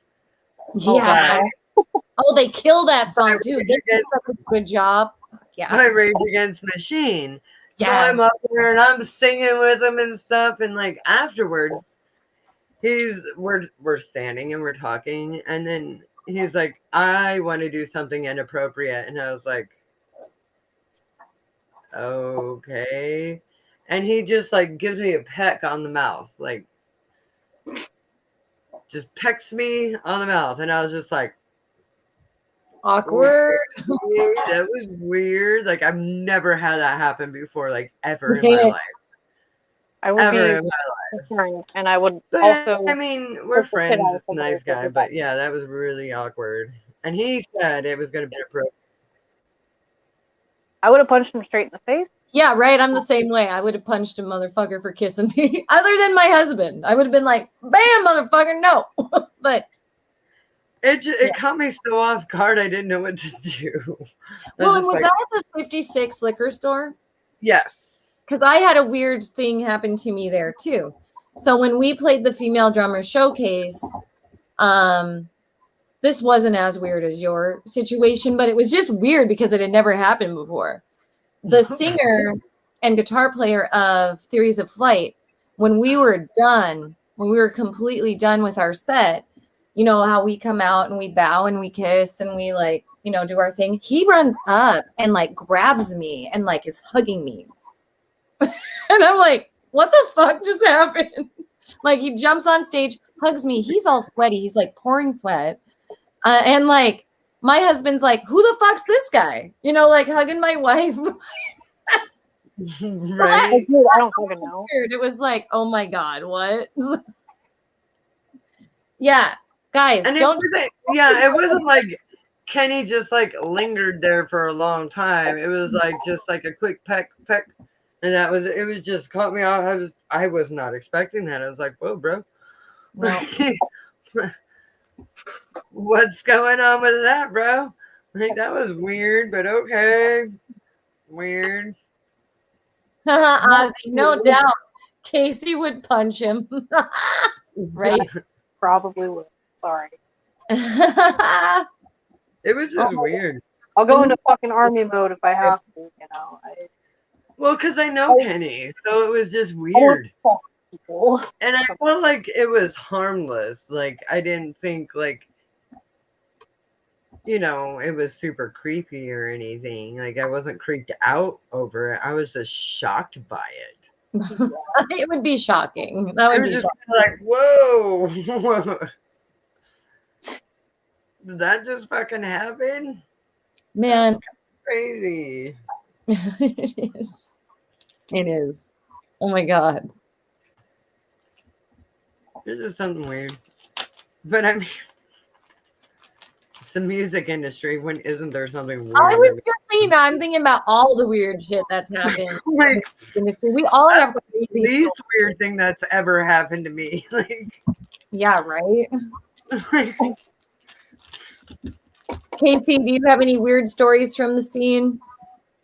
Yeah. Oh, they kill that song too. They did such a good job. Yeah. My Rage Against the Machine. Yes. So I'm up there and I'm singing with him and stuff, and like afterwards we're standing and we're talking, and then he's like, I want to do something inappropriate, and I was like, okay. And he just like gives me a peck on the mouth, like just pecks me on the mouth, and I was just like, awkward. That was weird. Like I've never had that happen before, like ever in my life. I would ever in my life. And I would also. I mean, we're friends. It's a nice guy, but yeah, that was really awkward. And he said it was going to be appropriate. I would have punched him straight in the face. Yeah, right. I'm the same way. I would have punched a motherfucker for kissing me. Other than my husband, I would have been like, "Bam, motherfucker, no." But it caught me so off guard. I didn't know what to do. Well, and was that at the 56 liquor store? Yes. Because I had a weird thing happen to me there too. So when we played the female drummer showcase, this wasn't as weird as your situation, but it was just weird because it had never happened before. The singer and guitar player of Theories of Flight when we were done, when we were completely done with our set, you know how we come out and we bow and we kiss and we like, you know, do our thing. He runs up and like grabs me and like is hugging me. And I'm like, what the fuck just happened? Like he jumps on stage, hugs me. He's all sweaty. He's like pouring sweat. And like my husband's like, who the fuck's this guy? You know, like hugging my wife. Right? Dude, I don't fucking know. It was like, oh my God, what? Yeah, guys, And don't. it wasn't like Kenny just like lingered there for a long time. It was like just like a quick peck, and it was just caught me off. I was not expecting that. I was like, whoa, bro. No. What's going on with that, bro? Like that was weird, but okay. Weird. Ozzy, no doubt. Casey would punch him. Right? Probably would. Sorry. It was just weird. I'll go into fucking army mode if I have to, you know. Well, because I know Kenny, so it was just weird. People. And I felt like it was harmless. Like, I didn't think, like, you know, it was super creepy or anything. Like, I wasn't creeped out over it. I was just shocked by it. It would be shocking. That would was be just shocking. like, whoa. Did that just fucking happen? Man. Crazy. It is. It is. Oh my God. This is something weird. But I mean, it's the music industry. When isn't there something weird? I was just saying that. I'm thinking about all the weird shit that's happened like, in the industry. We all have crazy least weird thing that's ever happened to me. Like, yeah, right? like, Casey, do you have any weird stories from the scene?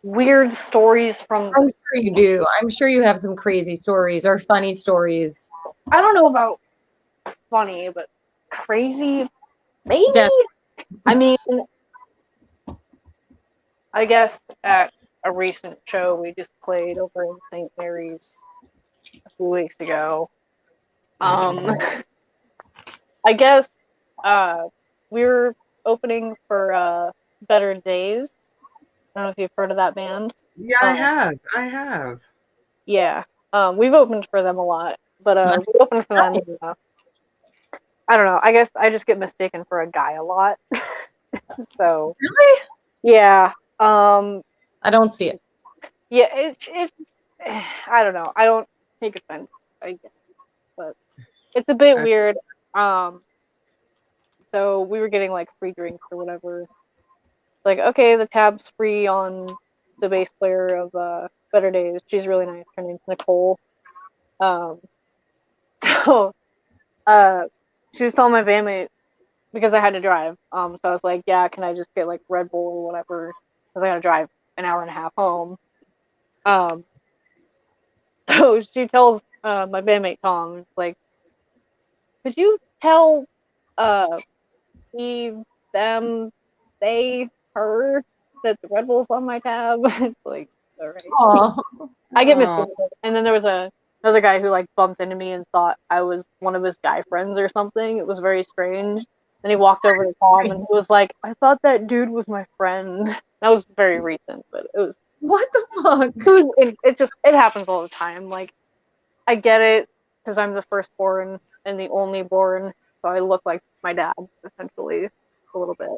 Weird stories from... I'm sure you do. I'm sure you have some crazy stories or funny stories. I don't know about funny, but crazy? Maybe? I mean, I guess at a recent show we just played over in St. Mary's a few weeks ago. I guess we were opening for Better Days. I don't know if you've heard of that band. yeah, I have. Yeah. We've opened for them a lot, but we opened for them. I don't know. I guess I just get mistaken for a guy a lot. So really? Yeah. I don't see it. Yeah, it I don't know. I don't take offense, I guess. But it's a bit weird. So we were getting like free drinks or whatever. Like, okay, the tab's free on the bass player of Better Days. She's really nice. Her name's Nicole. So she was telling my bandmate because I had to drive. So I was like, yeah, can I just get like Red Bull or whatever? Because I gotta drive an hour and a half home. So she tells my bandmate Tom, like, could you tell he, them, they, her that the Red Bull's on my tab? It's like, all right. Aww. I get mistaken. And then there was another guy who like bumped into me and thought I was one of his guy friends or something. It was very strange. Then he walked over to Tom and he was like, I thought that dude was my friend. That was very recent, but it was... What the fuck? It happens all the time. Like, I get it because I'm the firstborn and the only born, so I look like my dad, essentially, a little bit.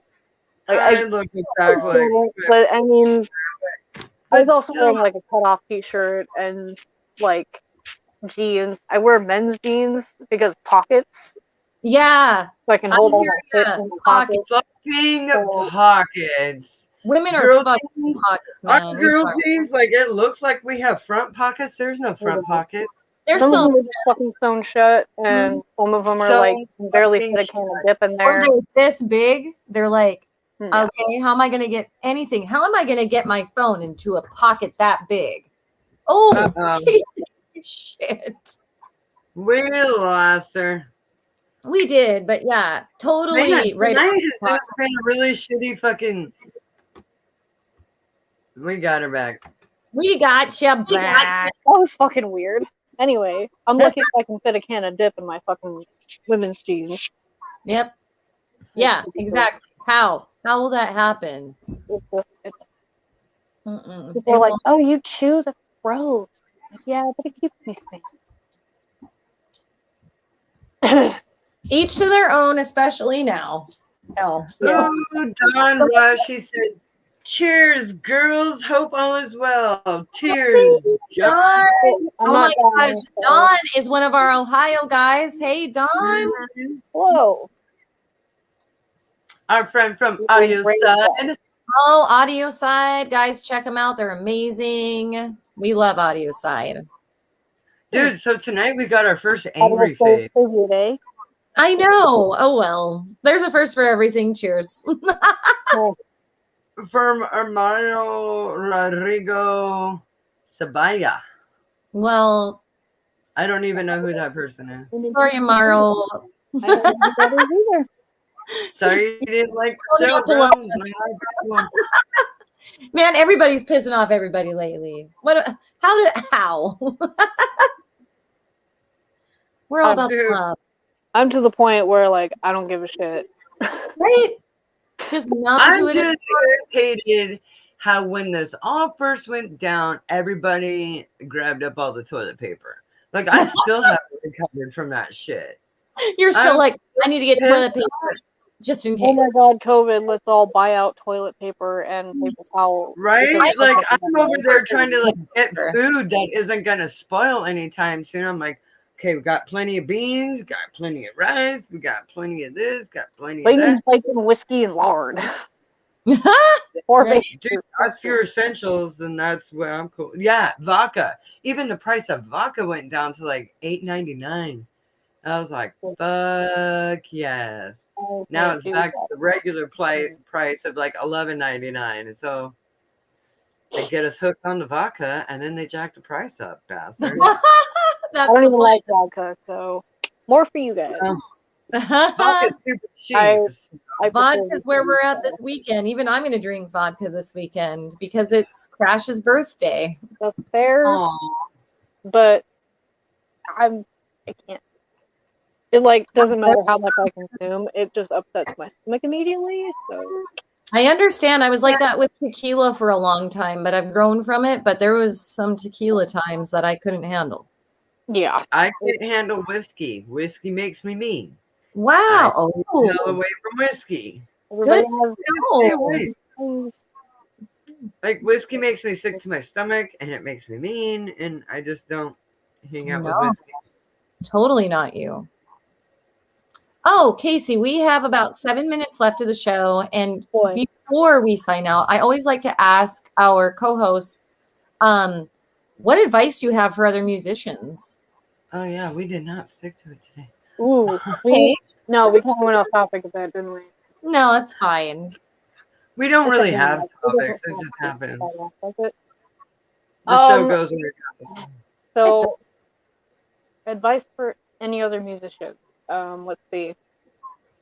Like, I look exactly. But I mean, I was also wearing like a cut-off t-shirt and like jeans. I wear men's jeans because pockets. Yeah. So I can hold all my shit in the pockets. Fucking pockets. Women are Girl fucking jeans, pockets, man. our girl jeans, like, it looks like we have front pockets. There's no front pockets. They're some so of them are fucking sewn shut, and some of them are like barely fit a can of dip in there. Or they're this big. They're like, okay, how am I going to get anything? How am I going to get my phone into a pocket that big? Oh, shit. We lost her. We did, but yeah, totally. Man, right. Tonight has just been a really shitty fucking... We got her back. We got you back. That was fucking weird. Anyway, I'm lucky if I can fit a can of dip in my fucking women's jeans. Yep. Yeah, exactly. How will that happen? People are like, "Oh, you chew? That's gross." Like, yeah, but it keeps me sane. Each to their own, especially now. Hell. Yeah. Ooh, Dawn Rush, she said, cheers, girls. Hope all is well. Cheers, John. Oh my gosh. Dawn is one of our Ohio guys. Hey, Dawn. Whoa. Our friend from Audio Side. Oh, Audio Side. Guys, check them out. They're amazing. We love Audio Side. Dude, so tonight we got our first angry face. I know. Oh, well. There's a first for everything. Cheers. From Armando Rodrigo Sabaya. Well, I don't even know who that person is. Sorry, Amaro. I don't know who that is either. Sorry you didn't like the show, bro. Man, everybody's pissing off everybody lately. How? We're all about love. I'm to the point where, like, I don't give a shit. Right? Just not I'm doing it. just irritated how when this all first went down, everybody grabbed up all the toilet paper. Like, I still haven't recovered from that shit. You're still like, I need to get toilet paper just in case. Oh my God, COVID, let's all buy out toilet paper and paper towel. Right? Like, I'm over there trying to, like, get food that isn't going to spoil anytime soon. I'm like, okay, we got plenty of beans, got plenty of rice, we got plenty of this, got plenty of that. Bacon, whiskey, and lard. Right. Dude, that's your essentials, and that's where I'm cool. Yeah, vodka. Even the price of vodka went down to like $8.99. I was like, fuck yes. Now it's back to the regular price of like $11.99. And so they get us hooked on the vodka, and then they jack the price up, bastards. I don't even like vodka, so more for you guys. Vodka's super cheap. Vodka's where we're at this weekend. Even I'm going to drink vodka this weekend because it's Crash's birthday. That's fair. Aww. But I can't. It like doesn't matter how much I consume. It just upsets my stomach immediately. So I understand. I was like that with tequila for a long time, but I've grown from it. But there was some tequila times that I couldn't handle. Yeah, I can't handle whiskey. Whiskey makes me mean. Wow. Stay away from whiskey. Good. Like, whiskey makes me sick to my stomach, and it makes me mean, and I just don't hang out with whiskey. Totally not you. Oh, Casey, we have about 7 minutes left of the show, and before we sign out, I always like to ask our co-hosts, what advice do you have for other musicians? Oh yeah, we did not stick to it today. Ooh, we kind of went off topic a bit, didn't we? No, that's fine. We don't really have topics. It just happens. The show goes where it goes. So, advice for any other musician. Let's see.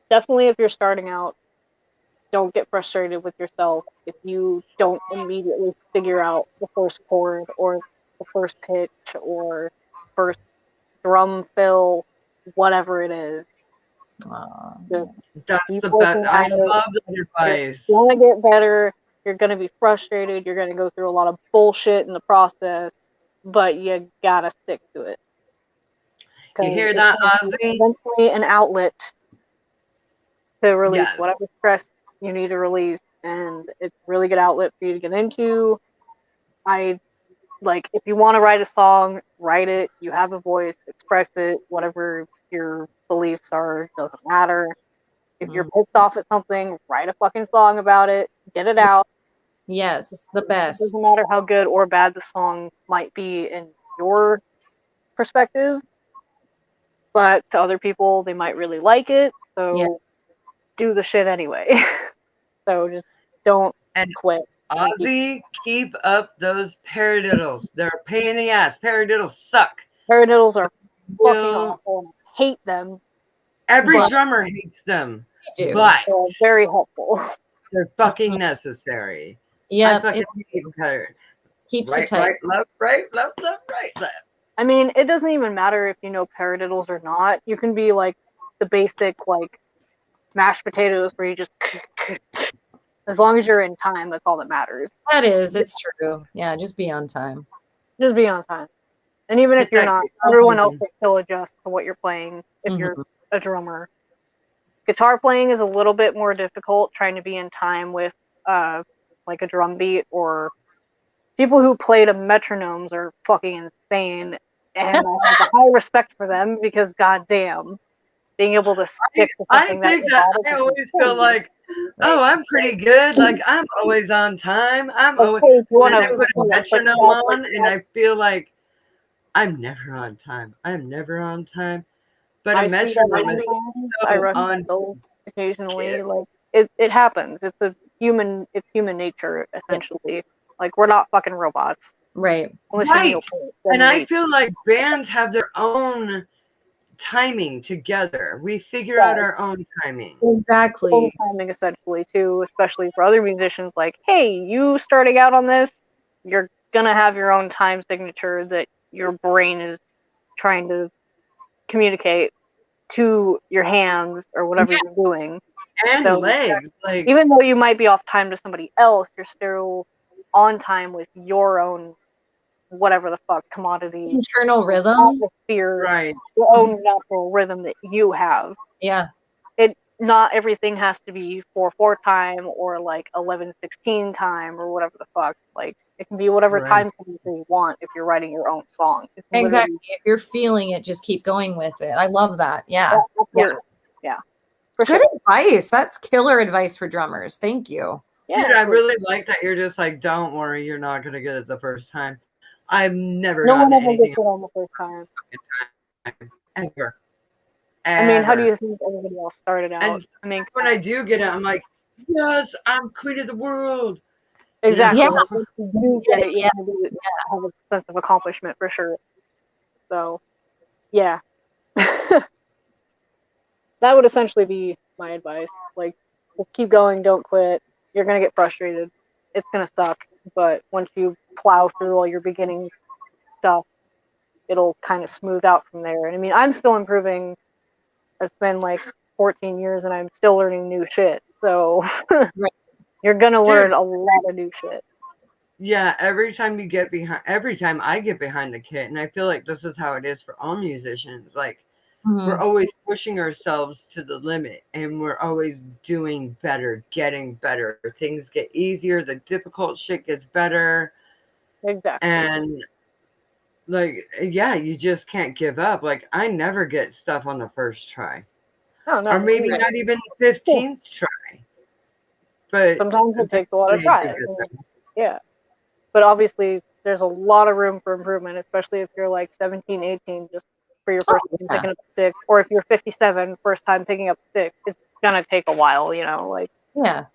Definitely, if you're starting out, don't get frustrated with yourself if you don't immediately figure out the first chord or the first pitch or first drum fill, whatever it is. That's the best. I love that advice. You want to get better. You're going to be frustrated. You're going to go through a lot of bullshit in the process, but you got to stick to it. You hear that, Ozzy? Eventually an outlet to release whatever stress you need to release, and it's a really good outlet for you to get into. If you want to write a song, write it. You have a voice, express it. Whatever your beliefs are, doesn't matter. If you're pissed off at something, write a fucking song about it. Get it out. Yes, the best. It doesn't matter how good or bad the song might be in your perspective, but to other people, they might really like it. So do the shit anyway. So just don't quit. Ozzy, keep up those paradiddles. They're a pain in the ass. Paradiddles suck. Paradiddles are fucking awful. I hate them. Every drummer hates them. But they're very helpful. They're fucking necessary. Yeah. I fucking hate them. Keeps right, it tight. Right, left, right, left, left, right, left. I mean, it doesn't even matter if you know paradiddles or not. You can be like the basic like mashed potatoes where you just as long as you're in time, that's all that matters. That is, it's true. Yeah, just be on time. Just be on time. And even if you're not, everyone else will still adjust to what you're playing if you're a drummer. Guitar playing is a little bit more difficult, trying to be in time with like a drum beat, or people who play to metronomes are fucking insane. And I have a high respect for them because goddamn, being able to stick to something I always feel like, oh, I'm pretty good. Like I'm always on time. I'm always. And I put a metronome on, and I feel like I'm never on time. I'm never on time. But a metronome is so on. Occasionally, like it happens. It's human nature essentially. Like we're not fucking robots. Right. Right. And I feel like bands have their own timing together. We figure out our own timing. Exactly. Own timing essentially too, especially for other musicians. Like, hey, you starting out on this, you're gonna have your own time signature that your brain is trying to communicate to your hands or whatever you're doing. And so, legs. Like, even though you might be off time to somebody else, you're still on time with your own whatever the fuck commodity, internal rhythm, atmosphere, right? Your own natural rhythm that you have. Yeah. Not everything has to be 4/4 time or like 11/16 time or whatever the fuck. Like it can be whatever time you want if you're writing your own song. Exactly. If you're feeling it, just keep going with it. I love that. Yeah. Yeah. Good advice. That's killer advice for drummers. Thank you. Dude, I really like that you're just like, don't worry, you're not gonna get it the first time. I've never gotten anything on the first time. Ever. I mean, how do you think everybody else started out? And I mean, when I do get it, I'm like, yes, I'm queen of the world. Exactly. Yeah. You get it. Yeah. Have a sense of accomplishment for sure. So, yeah. That would essentially be my advice. Like, just keep going, don't quit. You're gonna get frustrated. It's gonna suck, but once you plow through all your beginning stuff, it'll kind of smooth out from there. And I mean, I'm still improving. It's been like 14 years and I'm still learning new shit. So you're gonna learn a lot of new shit. Yeah, every time I get behind the kit, and I feel like this is how it is for all musicians. Like we're always pushing ourselves to the limit, and we're always doing better, getting better. Things get easier, the difficult shit gets better. Exactly. And like, yeah, you just can't give up. Like, I never get stuff on the first try. No, or maybe not even the 15th try. But sometimes it takes a lot of tries. Yeah. But obviously, there's a lot of room for improvement, especially if you're like 17, 18, just for your first time picking up the stick. Or if you're 57, first time picking up the stick. It's going to take a while, you know? Like, yeah.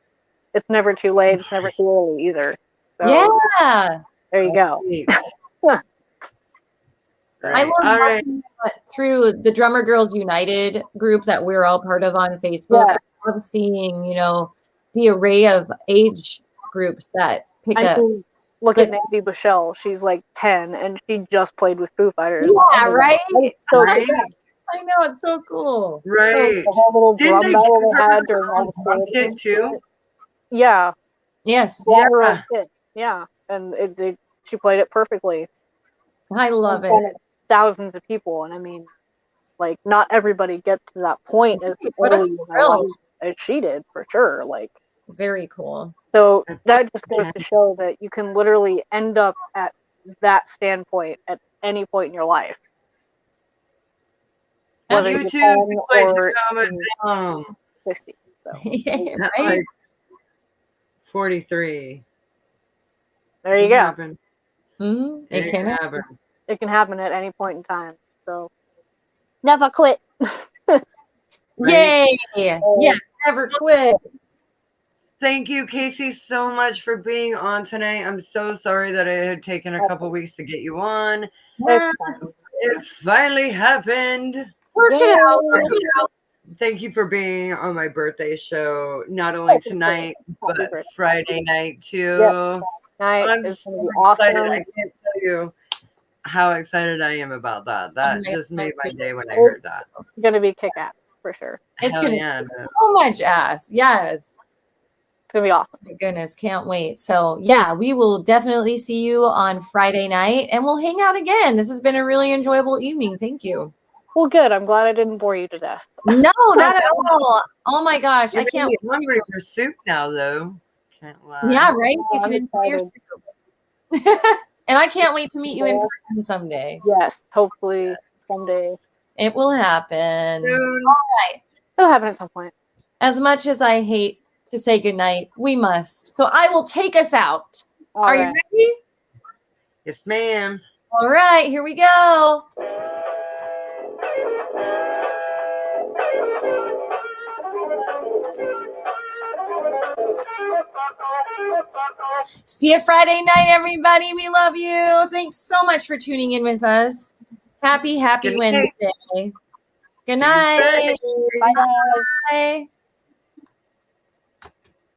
It's never too late. It's never too early either. So, yeah. There you go. I love watching that through the Drummer Girls United group that we're all part of on Facebook. Yeah. I love seeing, the array of age groups that pick up. Look at Nancy Bushell. She's like 10 and she just played with Foo Fighters. Yeah, right? So right? I know, it's so cool. Right. So the whole little drum battle they had during all the kit too? Yeah. Yes. Yeah. And she played it perfectly. I love it. Thousands of people, and I mean, like, not everybody gets to that point as early as she did, for sure. Like, very cool. So that just goes to show that you can literally end up at that standpoint at any point in your life. Whether you 10 or 60. So. Right? Like 43. There you go. Happen. Mm-hmm. It can happen. It can happen at any point in time. So never quit. Yay! Yes, never quit. Thank you, Casey, so much for being on tonight. I'm so sorry that it had taken a couple weeks to get you on. It finally happened. Worked it out. Thank you for being on my birthday show, not only tonight, but Friday night too. Yeah. I'm so excited. I can't tell you. how excited I am about that. That just made my day when I heard that. It's gonna be kick-ass for sure. It's Hell gonna yeah, be so much ass. Yes. It's gonna be awesome. My goodness, can't wait. So yeah, we will definitely see you on Friday night and we'll hang out again. This has been a really enjoyable evening. Thank you. Well, good. I'm glad I didn't bore you to death. No, not at all. Oh my gosh. You're I can't really hungry for soup now, though. Can't lie. Yeah, right. You I'm can enjoy your excited. And I can't wait to meet you in person someday. Yes, hopefully someday. It will happen. Soon. All right. It'll happen at some point. As much as I hate to say goodnight, we must. So I will take us out. All Are right. you ready? Yes, ma'am. All right, here we go. See you Friday night, everybody. We love you. Thanks so much for tuning in with us. Happy Good night. Wednesday. Good night. Bye, guys. Bye.